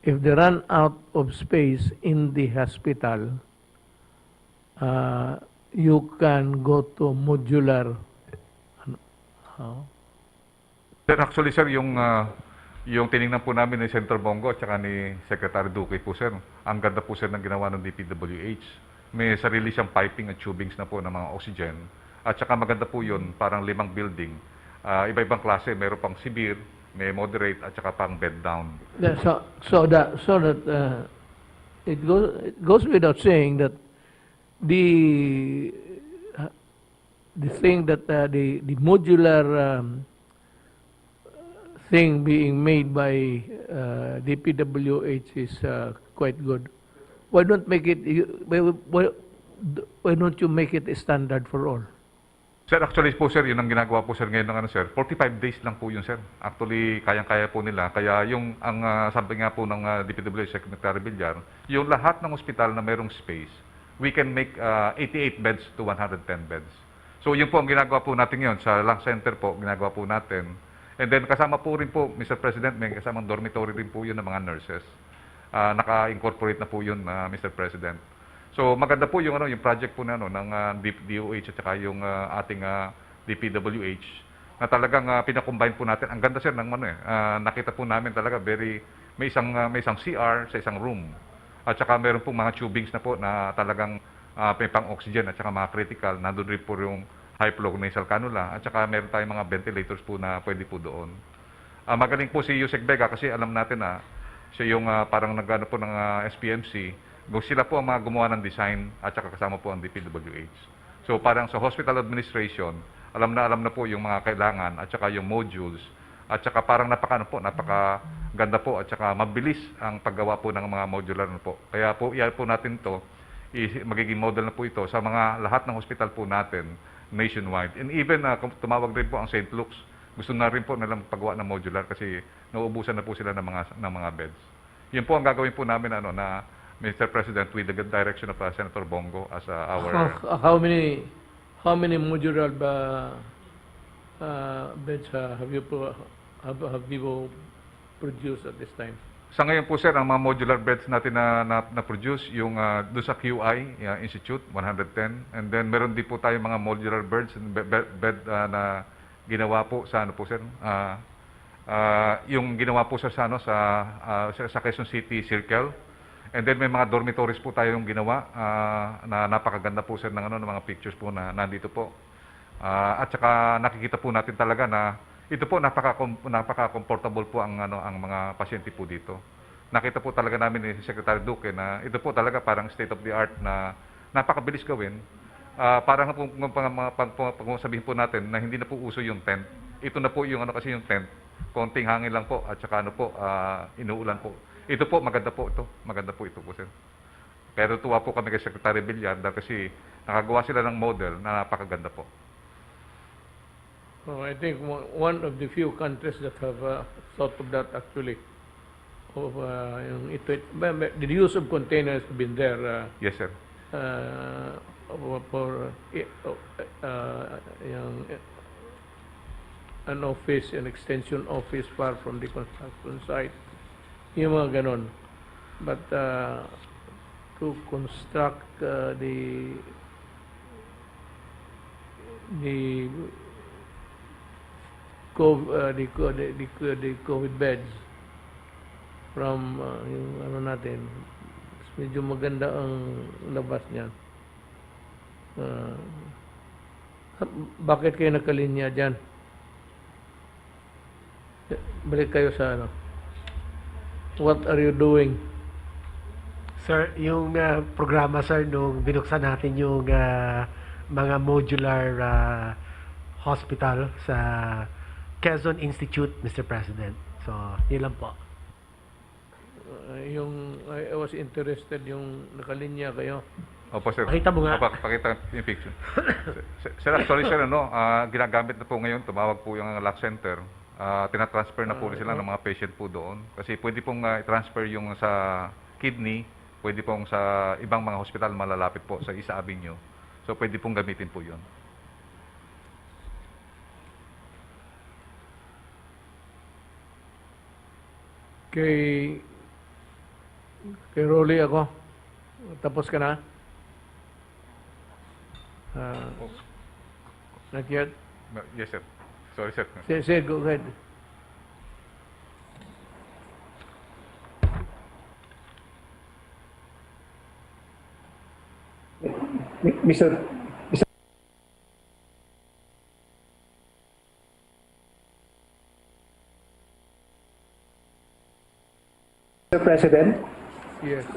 Speaker 1: if they run out of space in the hospital, you can go to modular. How?
Speaker 3: Sir, actually, sir, yung tiningnan po namin ni Senator Bombo at saka ni Secretary Duque po, sir, ang ganda po, sir, ng ginawa ng DPWH. May sarili siyang piping at tubings na po ng mga oxygen. At saka maganda po yun, parang 5 building. Iba-ibang klase, meron pang severe, may moderate, at saka pang bed down.
Speaker 1: Yeah, so that it goes without saying that the thing that the modular thing being made by DPWH is quite good. Why don't you make it a standard for all?
Speaker 3: Sir, actually po, sir, yun ang ginagawa po, sir, ngayon ng sir. 45 days lang po yun, sir. Actually, kayang-kaya po nila. Kaya yung, sabi nga po ng DPWH Secretary Villar, yung lahat ng ospital na mayroong space, we can make 88 beds to 110 beds. So yun po ang ginagawa po natin ngayon. Sa lung center po, ginagawa po natin. And then kasama po rin po, Mr. President, may kasamang dormitory rin po yun ng mga nurses. Naka-incorporate na po yun, Mr. President. So maganda po yung yung project po ng DOH at saka yung ating DPWH na talagang pinakombine po natin. Ang ganda, sir, ng nakita po namin talaga may isang CR sa isang room. At saka meron pong mga tubings na po na talagang may pang-oxygen at saka mga critical. Nandun rin po yung high flow nasal cannula at saka meron tayong mga ventilators po na pwede po doon. Magaling po si Yusek Vega kasi alam natin na siya yung parang nagano po ng SPMC. Sila po ang mga gumawa ng design at saka kasama po ang DPWH. So parang sa hospital administration, alam na po yung mga kailangan at saka yung modules at saka parang napakaganda po at saka mabilis ang paggawa po ng mga modular na po. Kaya po iyan po natin to, magiging model na po ito sa mga lahat ng hospital po natin nationwide. And even tumawag rin po ang St. Luke's, gusto na rin po nilang paggawa ng modular kasi nauubusan na po sila ng mga beds. Yun po ang gagawin po namin na Mr. President with the direction of Senator Bongo as our
Speaker 1: how many modular beds have you produced at this time?
Speaker 3: Sa ngayon po, sir, ang mga modular beds natin na produce yung doon sa QI Institute 110 and then meron din po tayo mga modular beds bed na ginawa po sa sir yung ginawa po sa Quezon City Circle. And then may mga dormitories po tayong ginawa na napakaganda po, sir, ng mga pictures po na nandito po. At saka nakikita po natin talaga na ito po napaka-comfortable po ang mga pasyente po dito. Nakita po talaga namin ni Secretary Duque na ito po talaga parang state of the art na napakabilis gawin. Parang kung sabihin po natin na hindi na po uso yung tent. Ito na po yung kasi yung tent, konting hangin lang po at saka inuulan po. Ito po, maganda po ito. Maganda po ito po, sir. Pero tuwa po kami kay Secretary Villar dahil kasi nakagawa sila ng model na napakaganda po.
Speaker 1: I think one of the few countries that have thought of that actually. The use of containers has been there.
Speaker 3: Yes, sir.
Speaker 1: for yung an office, an extension office far from the construction site. Yung mga ganon. But to construct the COVID beds from yung ano natin, medyo maganda ang labas niyan. Bakit kayo nakalinya dyan? Balik kayo sa ano. What are you doing?
Speaker 2: Sir, yung programa, sir, nung binuksan natin yung mga modular hospital sa Quezon Institute, Mr. President. So, yun lang po.
Speaker 1: I was interested yung nakalinya kayo.
Speaker 3: Opo, sir.
Speaker 2: Pakita mo nga.
Speaker 3: Opo, pakita yung picture. Sir, actually, sir, ginagamit na po ngayon, tumawag po yung lock center. Tinatransfer na po sila ng mga patient po doon. Kasi pwede pong i-transfer yung sa kidney, pwede pong sa ibang mga hospital malalapit po sa Isa Avenue. So, pwede pong gamitin po yun.
Speaker 1: Kay Rolly ako. Tapos ka na? Not yet?
Speaker 3: Yes, sir. Sorry, sir.
Speaker 1: Say, go ahead.
Speaker 4: Mr. President.
Speaker 1: Yes.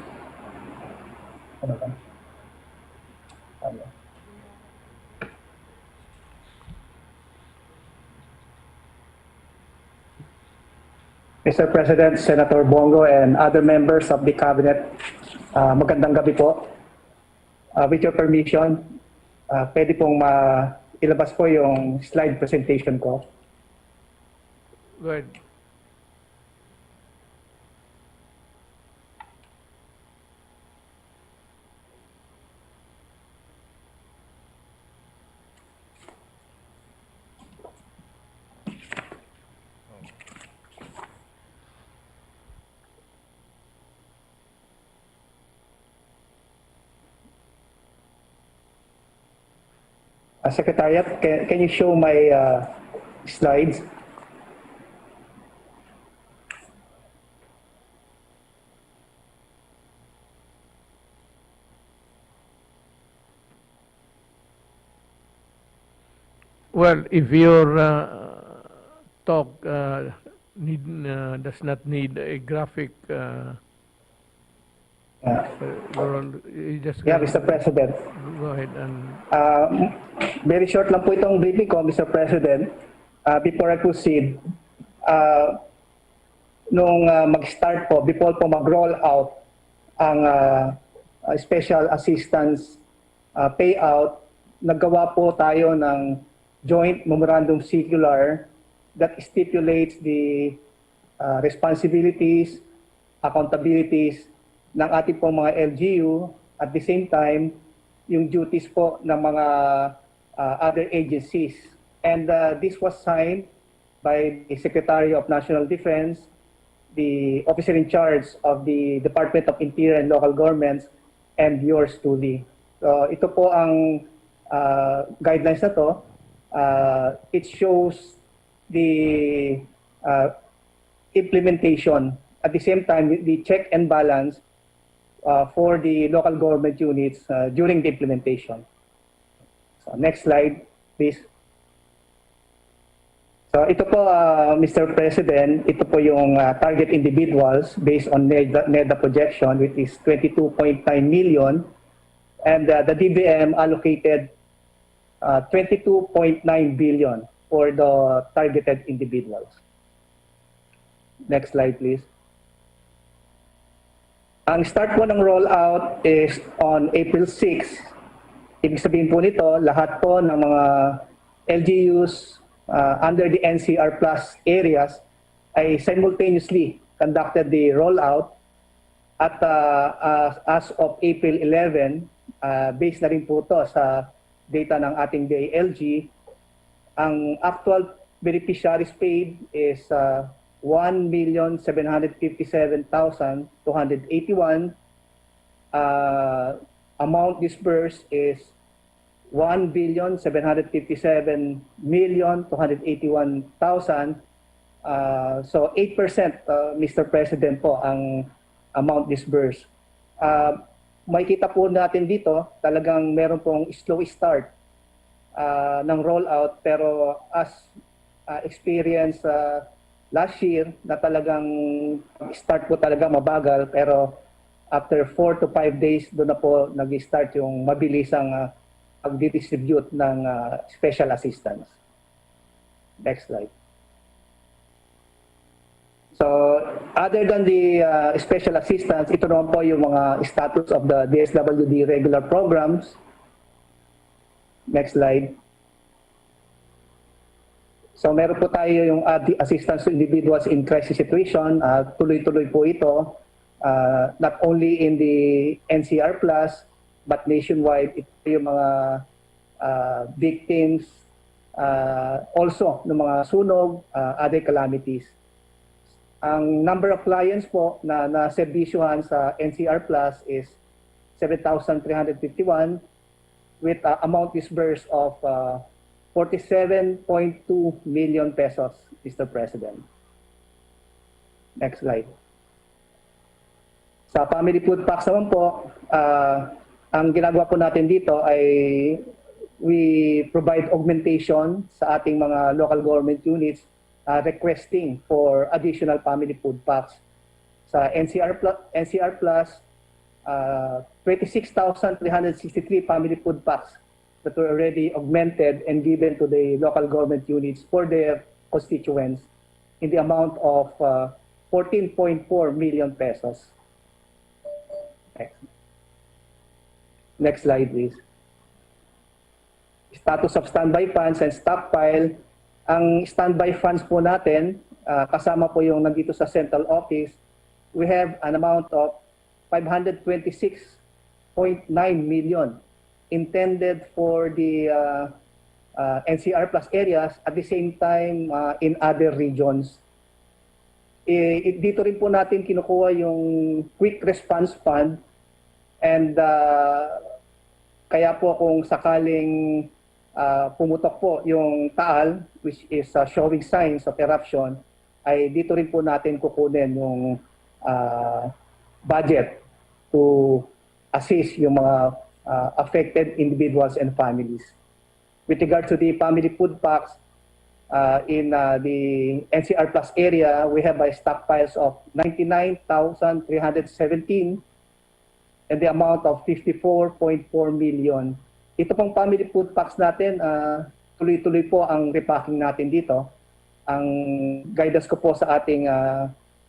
Speaker 4: Mr. President, Senator Bongo, and other members of the Cabinet, magandang gabi po. With your permission, pwede pong ilabas po yung slide presentation ko.
Speaker 1: Go ahead.
Speaker 4: Secretariat, can you show my slides?
Speaker 1: Well, if your talk does not need a graphic, you just
Speaker 4: Yeah, Mr. President.
Speaker 1: go ahead and
Speaker 4: Very short lang po itong briefing ko, Mr. President. Before I proceed, nung mag-start po, before po mag-roll out ang special assistance payout, naggawa po tayo ng joint memorandum circular that stipulates the responsibilities, accountabilities ng ating po mga LGU, at the same time, yung duties po ng mga other agencies. And this was signed by the Secretary of National Defense, the officer in charge of the Department of Interior and Local Governments, and yours truly. So ito po ang guidelines na to. It shows the implementation, at the same time the check and balance for the local government units during the implementation. So next slide, please. So ito po, Mr. President, ito po yung target individuals based on NEDA projection, which is 22.9 million. And the DBM allocated 22.9 billion for the targeted individuals. Next slide, please. Ang start po ng rollout is on April 6. Ibig sabihin po nito, lahat po ng mga LGUs under the NCR Plus areas ay simultaneously conducted the rollout at as of April 11, Based na rin po to sa data ng ating DILG. Ang actual beneficiaries paid is 1,757,281. Amount disbursed is 1,757,281,000. So 8%, Mr. President po, ang amount disbursed. Makikita po natin dito, talagang meron pong slow start ng rollout, pero as experience last year na talagang start po talaga mabagal, pero after 4 to 5 days doon na po nag-start yung mabilisang pag-distribute ng special assistance. Next slide. So, other than the special assistance, ito naman po yung mga status of the DSWD regular programs. Next slide. So, meron po tayo yung assistance to individuals in crisis situation. Tuloy-tuloy po ito. Not only in the NCR Plus, but nationwide. Ito yung mga victims, also ng mga sunog, other calamities. Ang number of clients po na naserbisyuhan sa NCR Plus is 7,351 with amount disbursed of 47.2 million pesos, Mr. President. Next slide. Sa family food packs naman po, ang ginagawa po natin dito ay we provide augmentation sa ating mga local government units requesting for additional family food packs. Sa NCR Plus, 26,363 family food packs that were already augmented and given to the local government units for their constituents in the amount of 14.4 million pesos. Next slide, please. Status of standby funds and stockpile. Ang standby funds po natin, kasama po yung nandito sa central office, we have an amount of 526.9 million intended for the NCR Plus areas, at the same time in other regions. Dito rin po natin kinukuha yung quick response fund, and kaya po kung sakaling pumutok po yung taal, which is showing signs of eruption, ay dito rin po natin kukunin yung budget to assist yung mga affected individuals and families. With regard to the family food packs, in the NCR Plus area, we have stockpiles of 99,317 and the amount of 54.4 million. Ito pong family food packs natin, tuloy-tuloy po ang repacking natin dito. Ang guidance ko po sa ating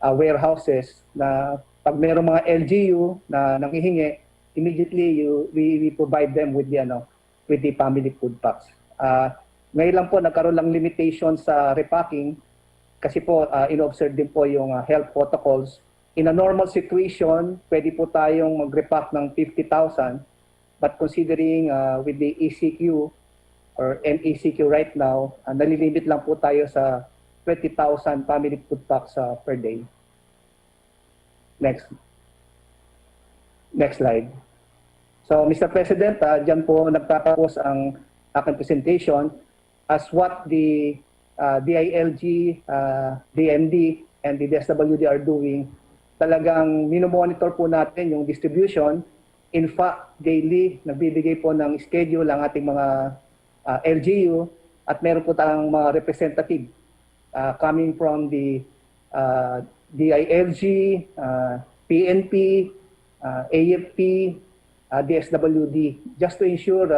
Speaker 4: warehouses na pag mayroong mga LGU na nanghihingi, immediately we provide them with the family food packs. Ngayon lang po nagkaroon lang limitation sa repacking kasi po in-observe din po yung health protocols. In a normal situation, pwede po tayong mag-repack ng 50,000. But considering with the ECQ or MECQ right now, nalilimit lang po tayo sa 20,000 family food packs per day. Next slide. So, Mr. President, dyan po nagtatapos ang aking presentation. As what the DILG, DMD, and the DSWD are doing, talagang minomonitor po natin yung distribution. In fact, daily, nagbibigay po ng schedule ang ating mga LGU at meron po tayong mga representative coming from the DILG, PNP, AFP, DSWD, just to ensure,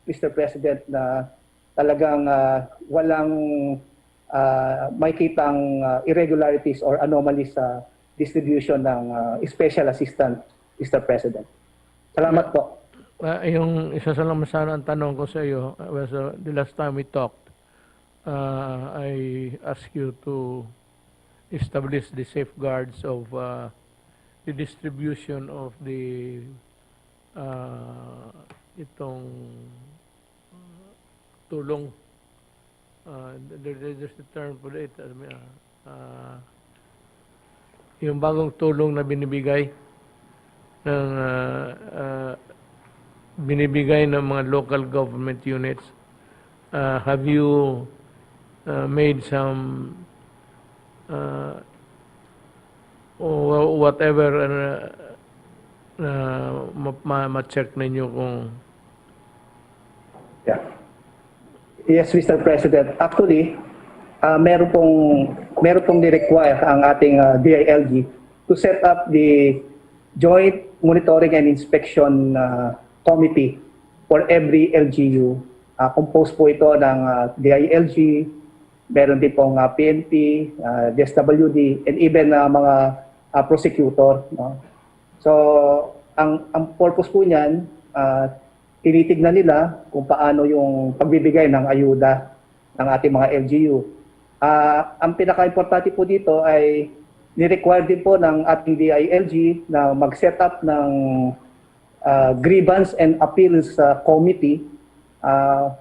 Speaker 4: Mr. President, na talagang walang makitang irregularities or anomalies sa distribution ng special assistance, Mr. President. Salamat po.
Speaker 1: Yung isa sa lang sana ang tanong ko sa iyo was the last time we talked, I asked you to establish the safeguards of the distribution of the itong tulong, there's a term for it, yung bagong tulong na binibigay ng mga local government units. Have you made some whatever ma-check ninyo kung
Speaker 4: Yeah. Yes, Mr. President. Actually, meron pong ni-require ang ating DILG to set up the Joint Monitoring and Inspection Committee for every LGU. Composed po ito ng DILG, meron din pong PNP, DSWD, and even mga prosecutor. No? So, ang purpose po niyan, tinitignan nila kung paano yung pagbibigay ng ayuda ng ating mga LGU. Ang pinaka-importante po dito ay ni-require din po ng ating DILG na mag-set up ng grievance and appeals committee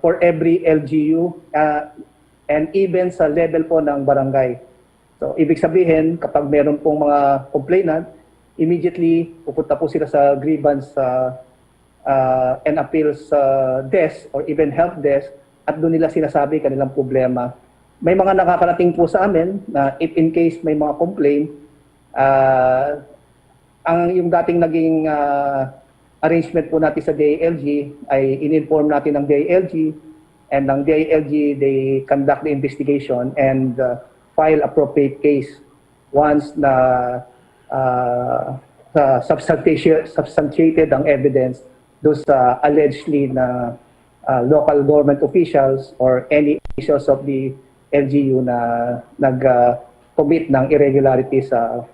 Speaker 4: for every LGU and even sa level po ng barangay. So, ibig sabihin, kapag meron pong mga complainant, immediately pupunta po sila sa grievance and appeals desk or even help desk at doon nila sinasabi kanilang problema. May mga nakakarating po sa amin na if in case may mga complaint, yung dating naging arrangement po natin sa DILG ay in-inform natin ng DILG, and ng DILG, they conduct the investigation and file appropriate case once na substantiated ang evidence doon sa allegedly na local government officials or any officials of the LGU na nag-commit ng irregularity sa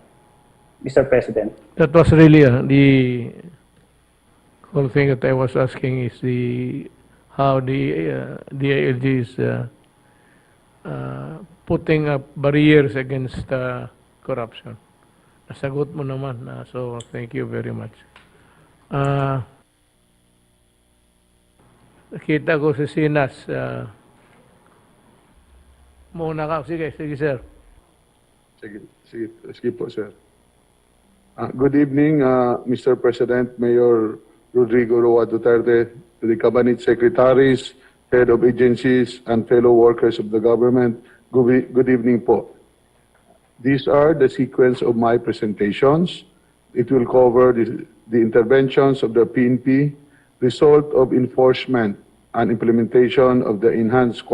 Speaker 4: Mr. President.
Speaker 1: that was really the whole thing that I was asking is how the DILG is putting up barriers against corruption. Nasagot mo naman, so thank you very much. Nakita ko si Sinas. Muna ka. Sige, sir.
Speaker 5: Sige po, sir. Good evening, Mr. President, Mayor Rodrigo Roa Duterte, to the Cabinet Secretaries, Head of Agencies, and fellow workers of the government. Good evening po. These are the sequence of my presentations. It will cover the interventions of the PNP, result of enforcement and implementation of the enhanced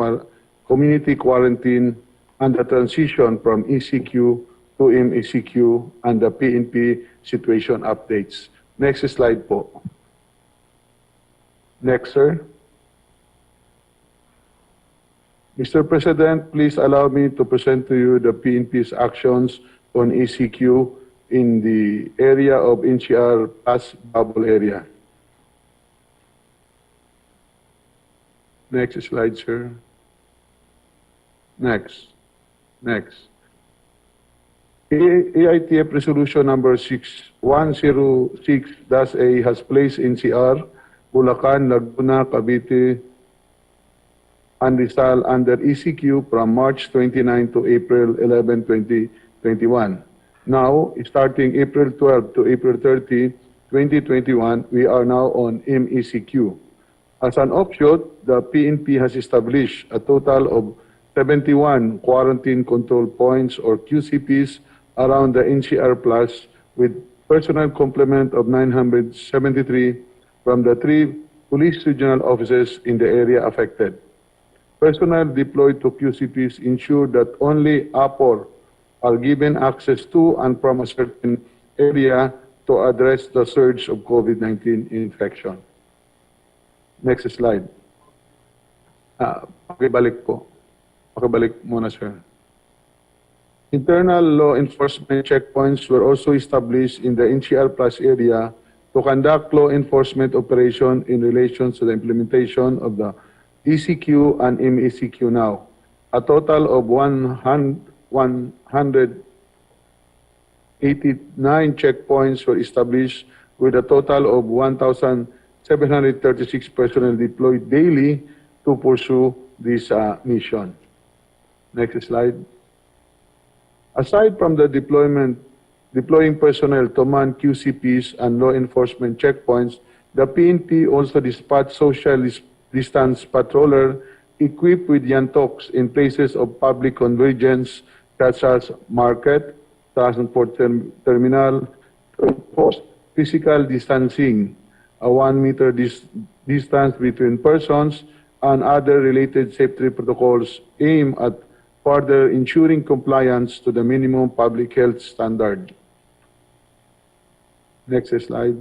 Speaker 5: community quarantine, and the transition from ECQ to MECQ, and the PNP situation updates. Next slide po. Next, sir. Mr. President, please allow me to present to you the PNP's actions on ECQ in the area of NCR Pass Bubble area. Next slide, sir. Next. AITF Resolution number 6106-A has placed NCR, Bulacan, Laguna, Cavite, and Rizal under ECQ from March 29 to April 11, 2021. Now, starting April 12 to April 30, 2021, we are now on MECQ. As an offshoot, the PNP has established a total of 71 quarantine control points or QCPs around the NCR Plus with personnel complement of 973 from the 3 police regional offices in the area affected. Personnel deployed to QCPs ensure that only APOR are given access to and from a certain area to address the surge of COVID-19 infection. Next slide. Pakibalik po. Pakibalik muna, sir. Internal law enforcement checkpoints were also established in the NCR Plus area to conduct law enforcement operation in relation to the implementation of the ECQ and MECQ now. A total of 189 checkpoints were established with a total of 1,736 personnel deployed daily to pursue this mission. Next slide. Aside from the deploying personnel to man QCPs and law enforcement checkpoints, the PNP also dispatched social distance patroller equipped with yantoks in places of public convergence such as market, transport terminal, to enforce physical distancing, a 1 meter distance between persons, and other related safety protocols aimed at further ensuring compliance to the minimum public health standard. Next slide.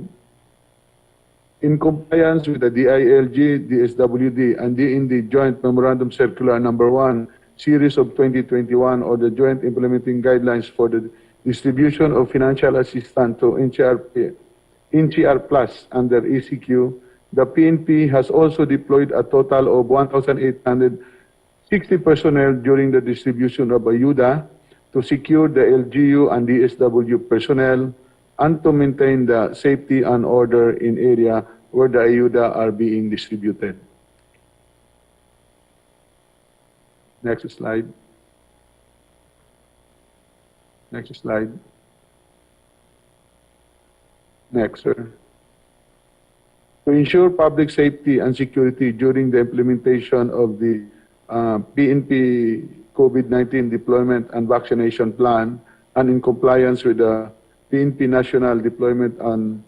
Speaker 5: In compliance with the DILG, DSWD, and DND Joint Memorandum Circular Number 1, Series of 2021, or the Joint Implementing Guidelines for the Distribution of Financial Assistance to NCR Plus under ECQ, the PNP has also deployed a total of 1,860 personnel during the distribution of ayuda to secure the LGU and DSW personnel and to maintain the safety and order in area where the ayuda are being distributed. Next slide. Next slide. Next, sir. To ensure public safety and security during the implementation of the PNP COVID-19 deployment and vaccination plan, and in compliance with the PNP National Deployment and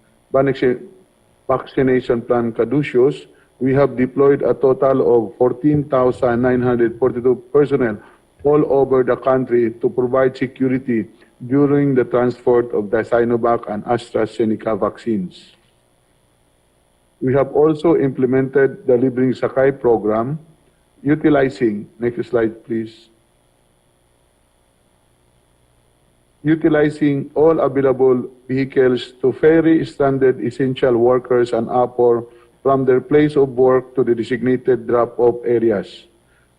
Speaker 5: Vaccination Plan Caduceus, we have deployed a total of 14,942 personnel all over the country to provide security during the transport of the Sinovac and AstraZeneca vaccines. We have also implemented the Libreng Sakay program, utilizing, next slide please, utilizing all available vehicles to ferry stranded essential workers and APOR from their place of work to the designated drop-off areas.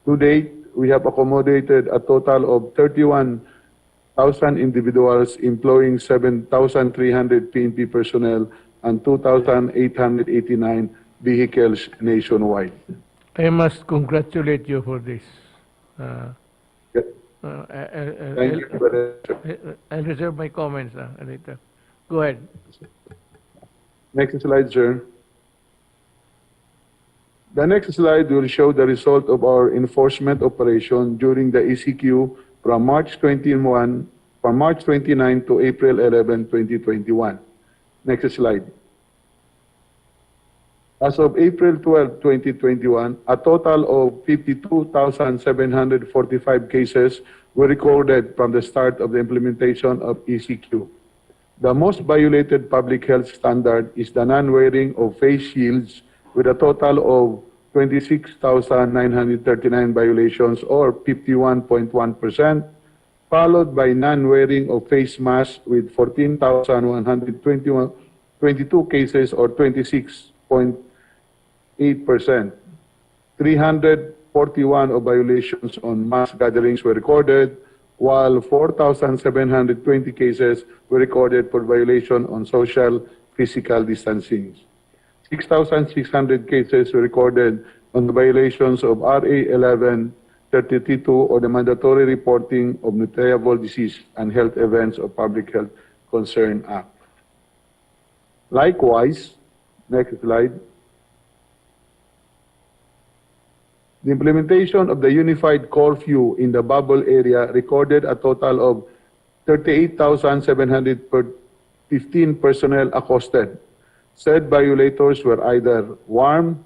Speaker 5: To date, we have accommodated a total of 31,000 individuals, employing 7,300 PNP personnel and 2,889 vehicles nationwide.
Speaker 1: I must congratulate you for this.
Speaker 5: Thank you, brother.
Speaker 1: I'll reserve my comments later. Go ahead.
Speaker 5: Next slide, sir. The next slide will show the result of our enforcement operation during the ECQ from March 29 to April 11, 2021. Next slide. As of April 12, 2021, a total of 52,745 cases were recorded from the start of the implementation of ECQ. The most violated public health standard is the non-wearing of face shields, with a total of 26,939 violations, or 51.1%, followed by non-wearing of face masks with 14,122 cases, or 26.8%. 341 of violations on mass gatherings were recorded, while 4,720 cases were recorded for violation on social physical distancing. 6,600 cases were recorded on the violations of RA 1132, or the mandatory reporting of notable disease and health events of Public Health Concern Act. Likewise, next slide. The implementation of the unified curfew in the bubble area recorded a total of 38,715 personnel accosted. Said violators were either warned,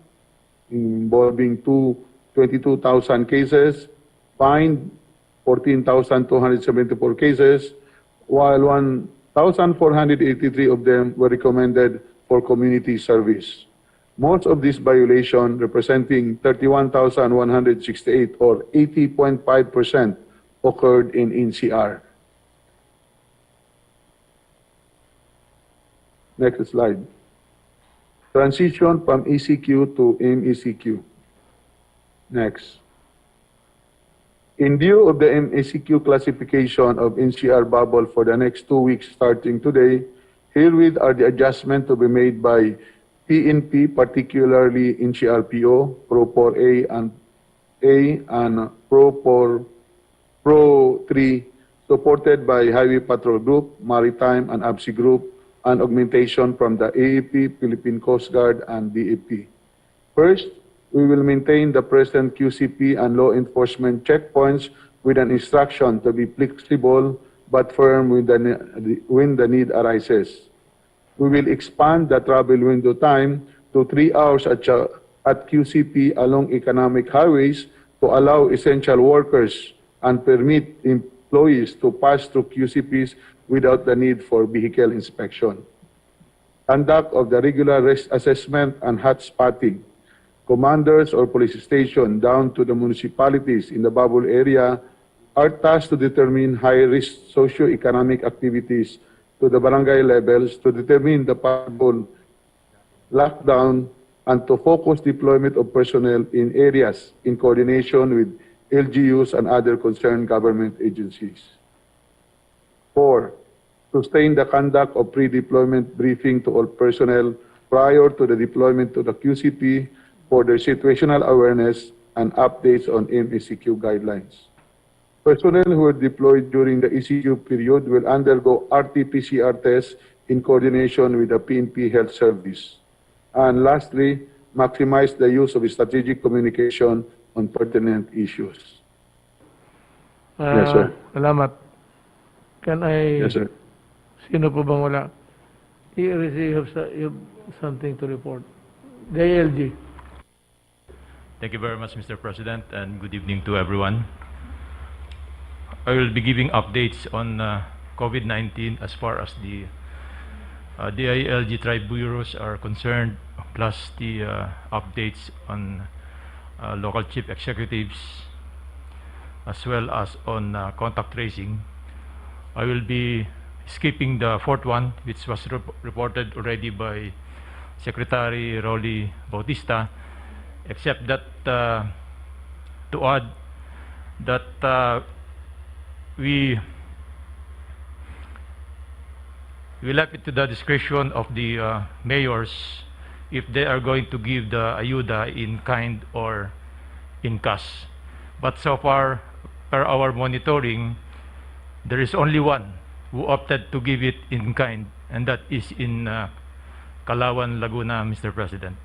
Speaker 5: involving 22,000 cases, fined 14,274 cases, while 1,483 of them were recommended for community service. Most of these violations, representing 31,168 or 80.5%, occurred in NCR. Next slide. Transition from ECQ to MECQ. Next. In view of the MECQ classification of NCR bubble for the next 2 weeks starting today, Herewith are the adjustments to be made by PNP, particularly in CRPO, Pro 4A and Pro 3, supported by Highway Patrol Group, Maritime and ABSI Group, and augmentation from the AAP, Philippine Coast Guard, and DAP. First, we will maintain the present QCP and law enforcement checkpoints with an instruction to be flexible but firm when the need arises. We will expand the travel window time to 3 hours at QCP along economic highways to allow essential workers and permit employees to pass through QCPs without the need for vehicle inspection. Conduct of the regular risk assessment and hot spotting. Commanders or police station down to the municipalities in the bubble area are tasked to determine high-risk socio-economic activities to the barangay levels to determine the possible lockdown and to focus deployment of personnel in areas in coordination with LGUs and other concerned government agencies. 4. Sustain the conduct of pre-deployment briefing to all personnel prior to the deployment to the QCP for their situational awareness and updates on MECQ guidelines. Personnel who are deployed during the ECQ period will undergo RT-PCR tests in coordination with the PNP Health Service. And lastly, maximize the use of strategic communication on pertinent issues. Yes, sir.
Speaker 1: Salamat. Can I...
Speaker 5: Yes, sir.
Speaker 1: Sino po bang wala? You have something to report. JLG.
Speaker 6: Thank you very much, Mr. President, and good evening to everyone. I will be giving updates on COVID-19 as far as the DILG tribe bureaus are concerned, plus the updates on local chief executives, as well as on contact tracing. I will be skipping the fourth one, which was reported already by Secretary Rolly Bautista, except that to add that we left it to the discretion of the mayors if they are going to give the ayuda in kind or in cash. But so far, per our monitoring, there is only one who opted to give it in kind, and that is in Calauan, Laguna, Mr. President.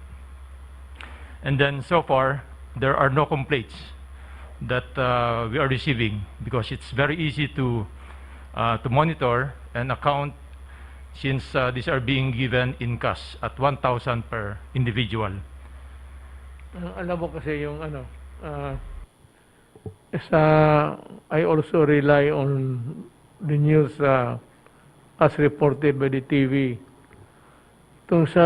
Speaker 6: And then so far, there are no complaints that we are receiving, because it's very easy to monitor and account, since these are being given in cash at 1,000 per individual.
Speaker 1: Alam mo kasi yung ano, I also rely on the news as reported by the TV. Itong sa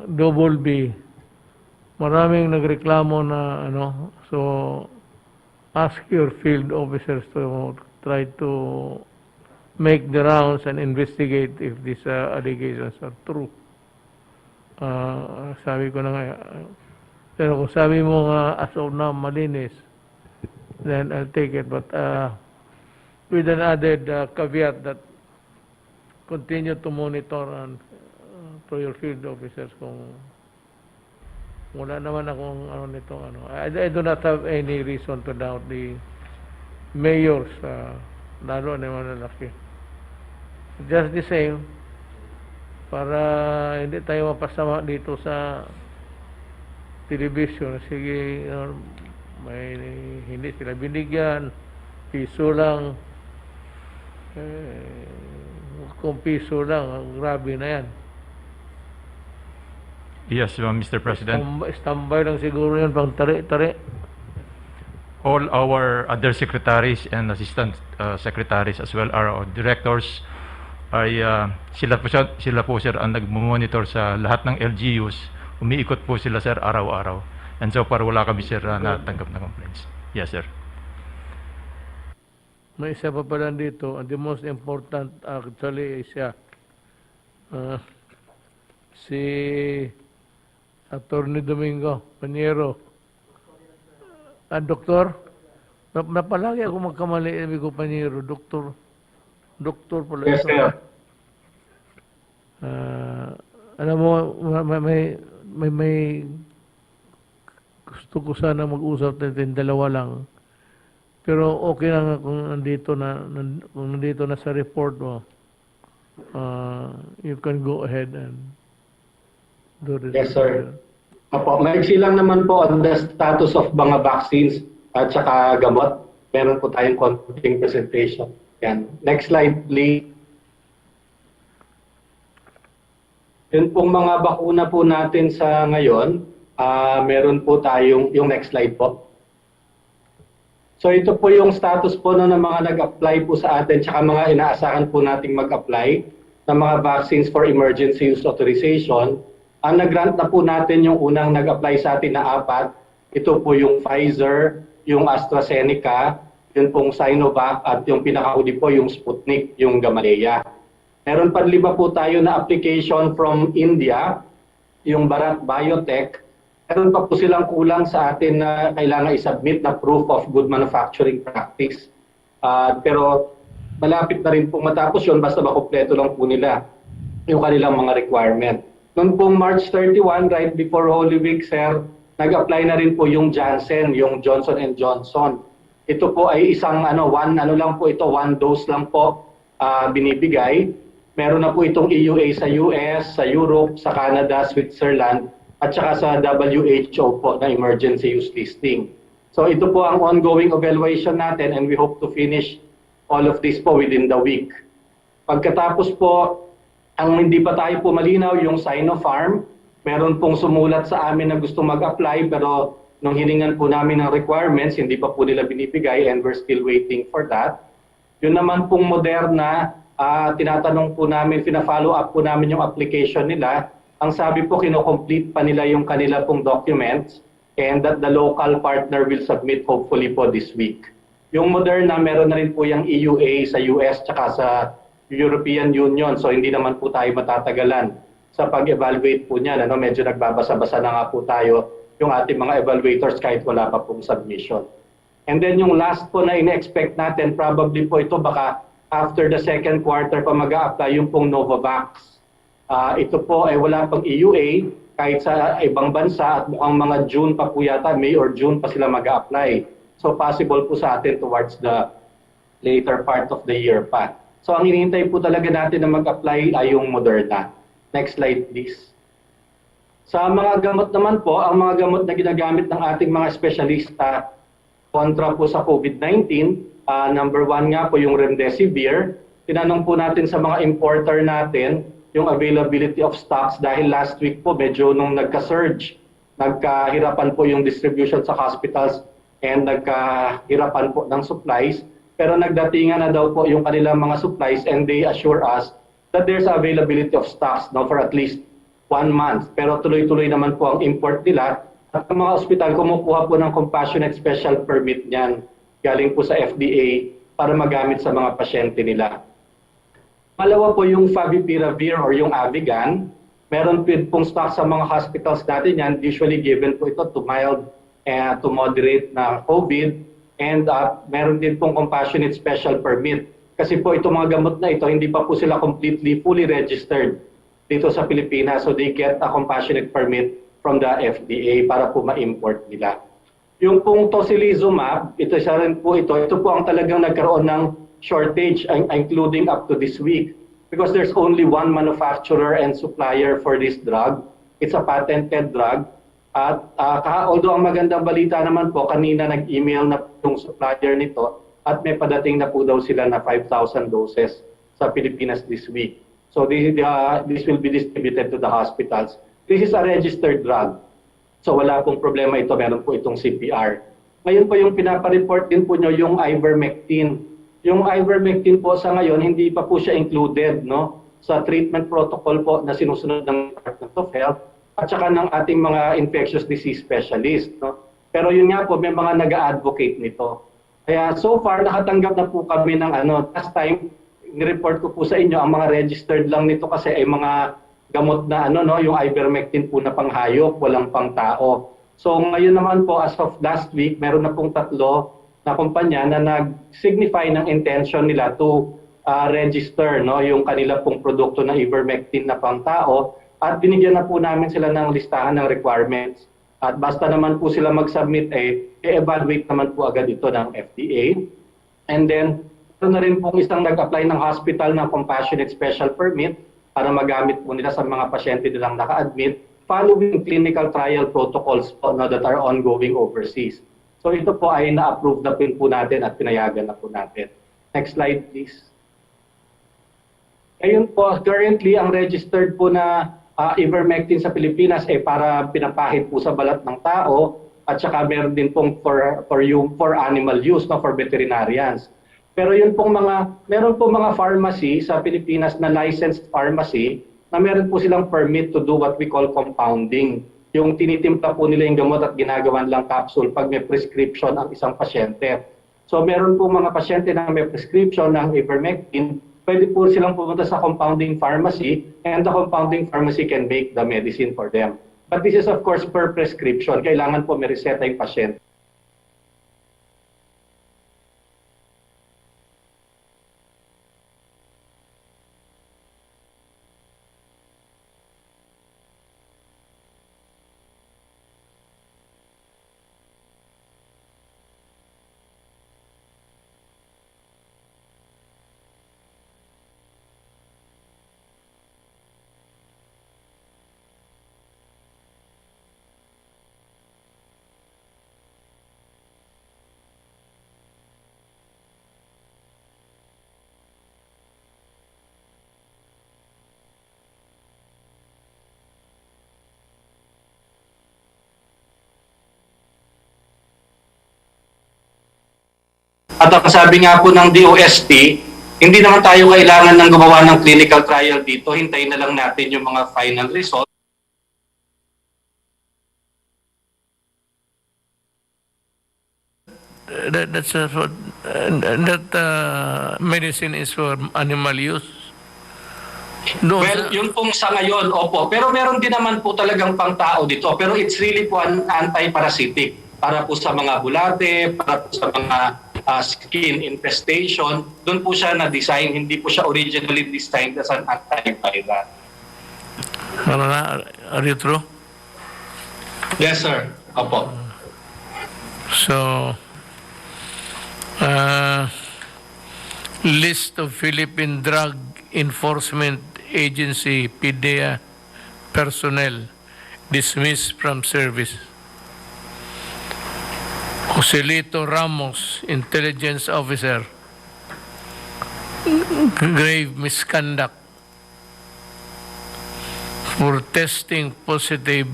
Speaker 1: Double B, maraming nagreklamo na ano, so ask your field officers to try to make the rounds and investigate if these allegations are true. Sabi ko na nga, pero kung sabi mo nga as of now malinis, then I'll take it. But with an added caveat that continue to monitor and to your field officers kung wala naman akong ano nito, ano. I do not have any reason to doubt the mayors, lalo na mga lalaki. Just the same, para hindi tayo mapasama dito sa television. Sige, may hindi sila binigyan, piso lang. Kung piso lang, grabe na yan.
Speaker 6: Yes, Mr. President.
Speaker 1: Standby lang siguro yun, pang tari-tari.
Speaker 6: All our other secretaries and assistant secretaries, as well our directors, ay sila po sir ang nag-monitor sa lahat ng LGUs. Umiikot po sila sir araw-araw. And so far wala kami sir natanggap na complaints. Yes sir.
Speaker 1: May isa pa pala dito, and the most important actually is si Attorney Domingo Paniero. Doktor, napalagi ako magkamali, sabi ko Paniero, doktor pala.
Speaker 7: Yes, sir.
Speaker 1: Ah, alam mo, may gusto ko sana mag-usap natin dalawa lang. Pero okay lang kung nandito na sa report mo. You can go ahead and do this.
Speaker 7: Yes, sir. Opo, maiksi lang naman po on the status of mga vaccines at saka gamot. Meron po tayong konting presentation. Yan. Next slide, please. Yun pong mga bakuna po natin sa ngayon, meron po tayong, yung next slide po. So ito po yung status po ng mga nag-apply po sa atin, tsaka mga inaasahan po nating mag-apply ng mga vaccines for emergency use authorization. Ang nag-grant na po natin yung unang nag-apply sa atin na 4. Ito po yung Pfizer, yung AstraZeneca, yun pong Sinovac, at yung pinakahuli po yung Sputnik, yung Gamaleya. Meron pa 5 po tayo na application from India, yung Bharat Biotech. Meron pa po silang kulang sa atin na kailangan i-submit na proof of good manufacturing practice. Pero malapit na rin po matapos yun, basta makumpleto lang po nila yung kanilang mga requirement. Noong pong March 31, right before Holy Week, sir, nag-apply na rin po yung Janssen, yung Johnson & Johnson. Ito po ay isang one dose lang po binibigay. Meron na po itong EUA sa US, sa Europe, sa Canada, Switzerland, at saka sa WHO po na emergency use listing. So ito po ang ongoing evaluation natin and we hope to finish all of this po within the week. Pagkatapos po, ang hindi pa tayo po malinaw, yung Sinopharm, meron pong sumulat sa amin na gusto mag-apply pero nung hiningan po namin ng requirements, hindi pa po nila binibigay and we're still waiting for that. Yun naman pong Moderna, tinatanong po namin, fina-follow up po namin yung application nila. Ang sabi po, kinocomplete pa nila yung kanila pong documents and that the local partner will submit hopefully po this week. Yung Moderna, meron na rin po yung EUA sa US tsaka sa European Union. So hindi naman po tayo matatagalan sa pag-evaluate po niyan. Medyo nagbabasa-basa na nga po tayo yung ating mga evaluators kahit wala pa pong submission. And then yung last po na ine-expect natin, probably po ito baka after the second quarter pa mag-a-apply yung pong Novavax. Ito po ay wala pang EUA kahit sa ibang bansa at mukhang mga June pa po yata, May or June pa sila mag-a-apply. So possible po sa atin towards the later part of the year pa. So ang hinihintay po talaga natin na mag-apply ay yung Moderna. Next slide please. Sa mga gamot naman po, ang mga gamot na ginagamit ng ating mga espesyalista kontra po sa COVID-19, number 1 nga po yung Remdesivir. Tinanong po natin sa mga importer natin yung availability of stocks dahil last week po medyo nung nagka-surge, nagkahirapan po yung distribution sa hospitals and nagkahirapan po ng supplies. Pero nagdatingan na daw po yung kanilang mga supplies and they assure us that there's availability of stocks for at least 1 month. Pero tuloy-tuloy naman po ang import nila at ang mga ospital kumukuha po ng compassionate special permit niyan galing po sa FDA para magamit sa mga pasyente nila. Malawa po yung Favipiravir or yung Avigan. Meron pong stock sa mga hospitals natin yan. Usually given po ito to mild to moderate na COVID. And meron din pong compassionate special permit. Kasi po itong mga gamot na ito, hindi pa po sila completely fully registered dito sa Pilipinas. So they get a compassionate permit from the FDA para po ma-import nila. Yung pong tocilizumab, ito po ang talagang nagkaroon ng shortage including up to this week because there's only one manufacturer and supplier for this drug. It's a patented drug. At although ang magandang balita naman po, kanina nag-email na yung supplier nito at may padating na po daw sila na 5,000 doses sa Pilipinas this week. So this will be distributed to the hospitals. This is a registered drug. So wala pong problema ito, meron po itong CPR. Ngayon po yung pinapareport din po nyo yung ivermectin. Yung ivermectin po sa ngayon, hindi pa po siya included sa treatment protocol po na sinusunod ng Department of Health at saka ng ating mga infectious disease specialist. Pero yun nga po, may mga nag-a-advocate nito. Kaya so far, nakatanggap na po kami ng last time, nireport ko po sa inyo, ang mga registered lang nito kasi ay mga gamot na yung ivermectin po na panghayop, walang pang tao. So ngayon naman po, as of last week, meron na pong 3 na kumpanya na nag-signify ng intention nila to register, no, yung kanila pong produkto na ivermectin na pangtao, at binigyan na po namin sila ng listahan ng requirements. At basta naman po sila mag-submit, i-evaluate naman po agad ito ng FDA. And then, ito na rin pong isang nag-apply ng hospital ng Compassionate Special Permit para magamit po nila sa mga pasyente nilang naka-admit following clinical trial protocols po, no, that are ongoing overseas. So ito po ay na-approve na po natin at pinayagan na po natin. Next slide, please. Ngayon po, currently, ang registered po na ivermectin sa Pilipinas ay para pinapahid po sa balat ng tao at saka meron din pong for animal use, no, for veterinarians. Pero yun pong meron pong mga pharmacy sa Pilipinas na licensed pharmacy na meron po silang permit to do what we call compounding. Yung tinitimpla po nila yung gamot at ginagawan lang capsule pag may prescription ang isang pasyente. So meron po mga pasyente na may prescription ng ivermectin, pwede po silang pumunta sa compounding pharmacy and the compounding pharmacy can make the medicine for them. But this is of course per prescription. Kailangan po may reseta yung pasyente. At ang sabi nga po ng DOST, hindi naman tayo kailangan ng gumawa ng clinical trial dito. Hintayin na lang natin yung mga final result.
Speaker 1: Medicine is for animal use.
Speaker 7: Well, yun pong sa ngayon, opo. Pero meron din naman po talagang pang-tao dito. Pero it's really po anti-parasitic. Para po sa mga bulate, para po sa mga skin infestation. Doon po siya na-design. Hindi po siya originally designed as an antiviral.
Speaker 1: Are you true?
Speaker 7: Yes, sir. Opo.
Speaker 1: So, list of Philippine Drug Enforcement Agency, PDEA, personnel dismissed from service. Joselito Ramos, Intelligence Officer, grave misconduct for testing positive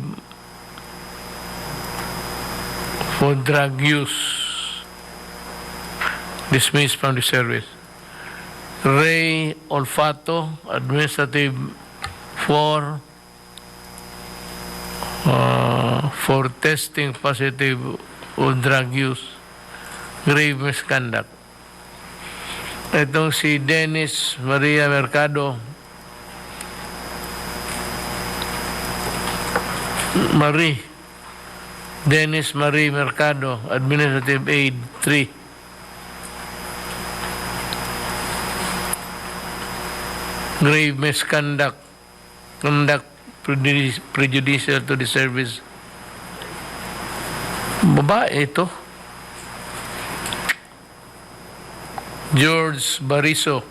Speaker 1: for drug use, dismissed from the service. Ray Olfato, administrative for testing positive for drug use, grave misconduct. Itong si Dennis Maria Mercado, Dennis Marie Mercado, Administrative Aid 3. Grave misconduct, conduct prejudicial to the service. Babae ito. George Bariso,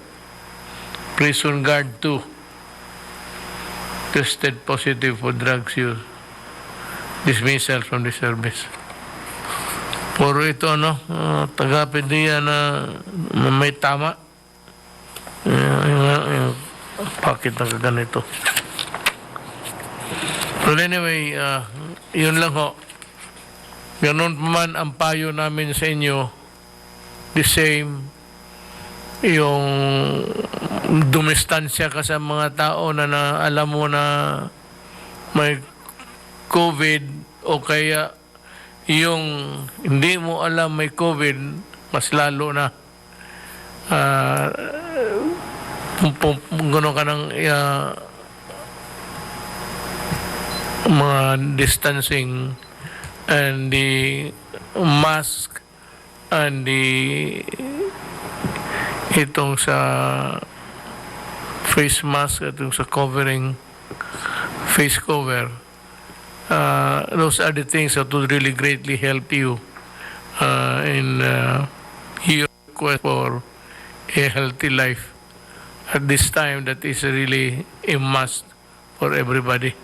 Speaker 1: Prison Guard 2, tested positive for drugs use. Dismissal from the service. Puro ito, taga-PDEA na may tama. Yung pakit na ganito. But anyway, yun lang ho. Ganun pa man ang payo namin sa inyo, the same, yung dumistansya ka sa mga tao na alam mo na may COVID o kaya yung hindi mo alam may COVID, mas lalo na gano'n ka ng mga distancing and the mask and the itong sa face mask at yung sa covering, face cover. Those are the things that would really greatly help you in your quest for a healthy life. At this time, that is really a must for everybody.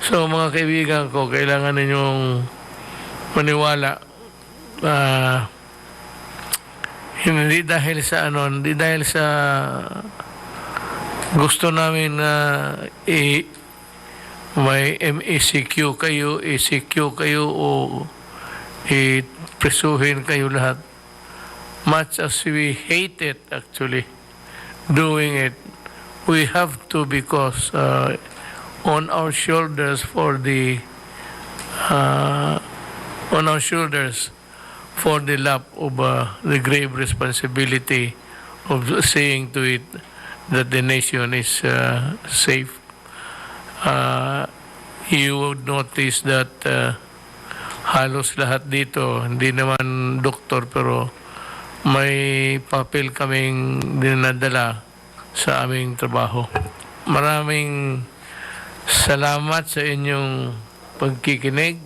Speaker 1: So mga kaibigan ko, kailangan ninyong maniwala. Hindi dahil sa hindi dahil sa gusto namin na may MECQ kayo, ECQ kayo o presuhin kayo lahat. Much as we hate it actually, doing it, we have to because on our shoulders for the lap of the grave responsibility of seeing to it that the nation is safe. You would notice that halos lahat dito, hindi naman doktor pero may papel kaming dinadala sa aming trabaho. Maraming salamat sa inyong pagkikinig.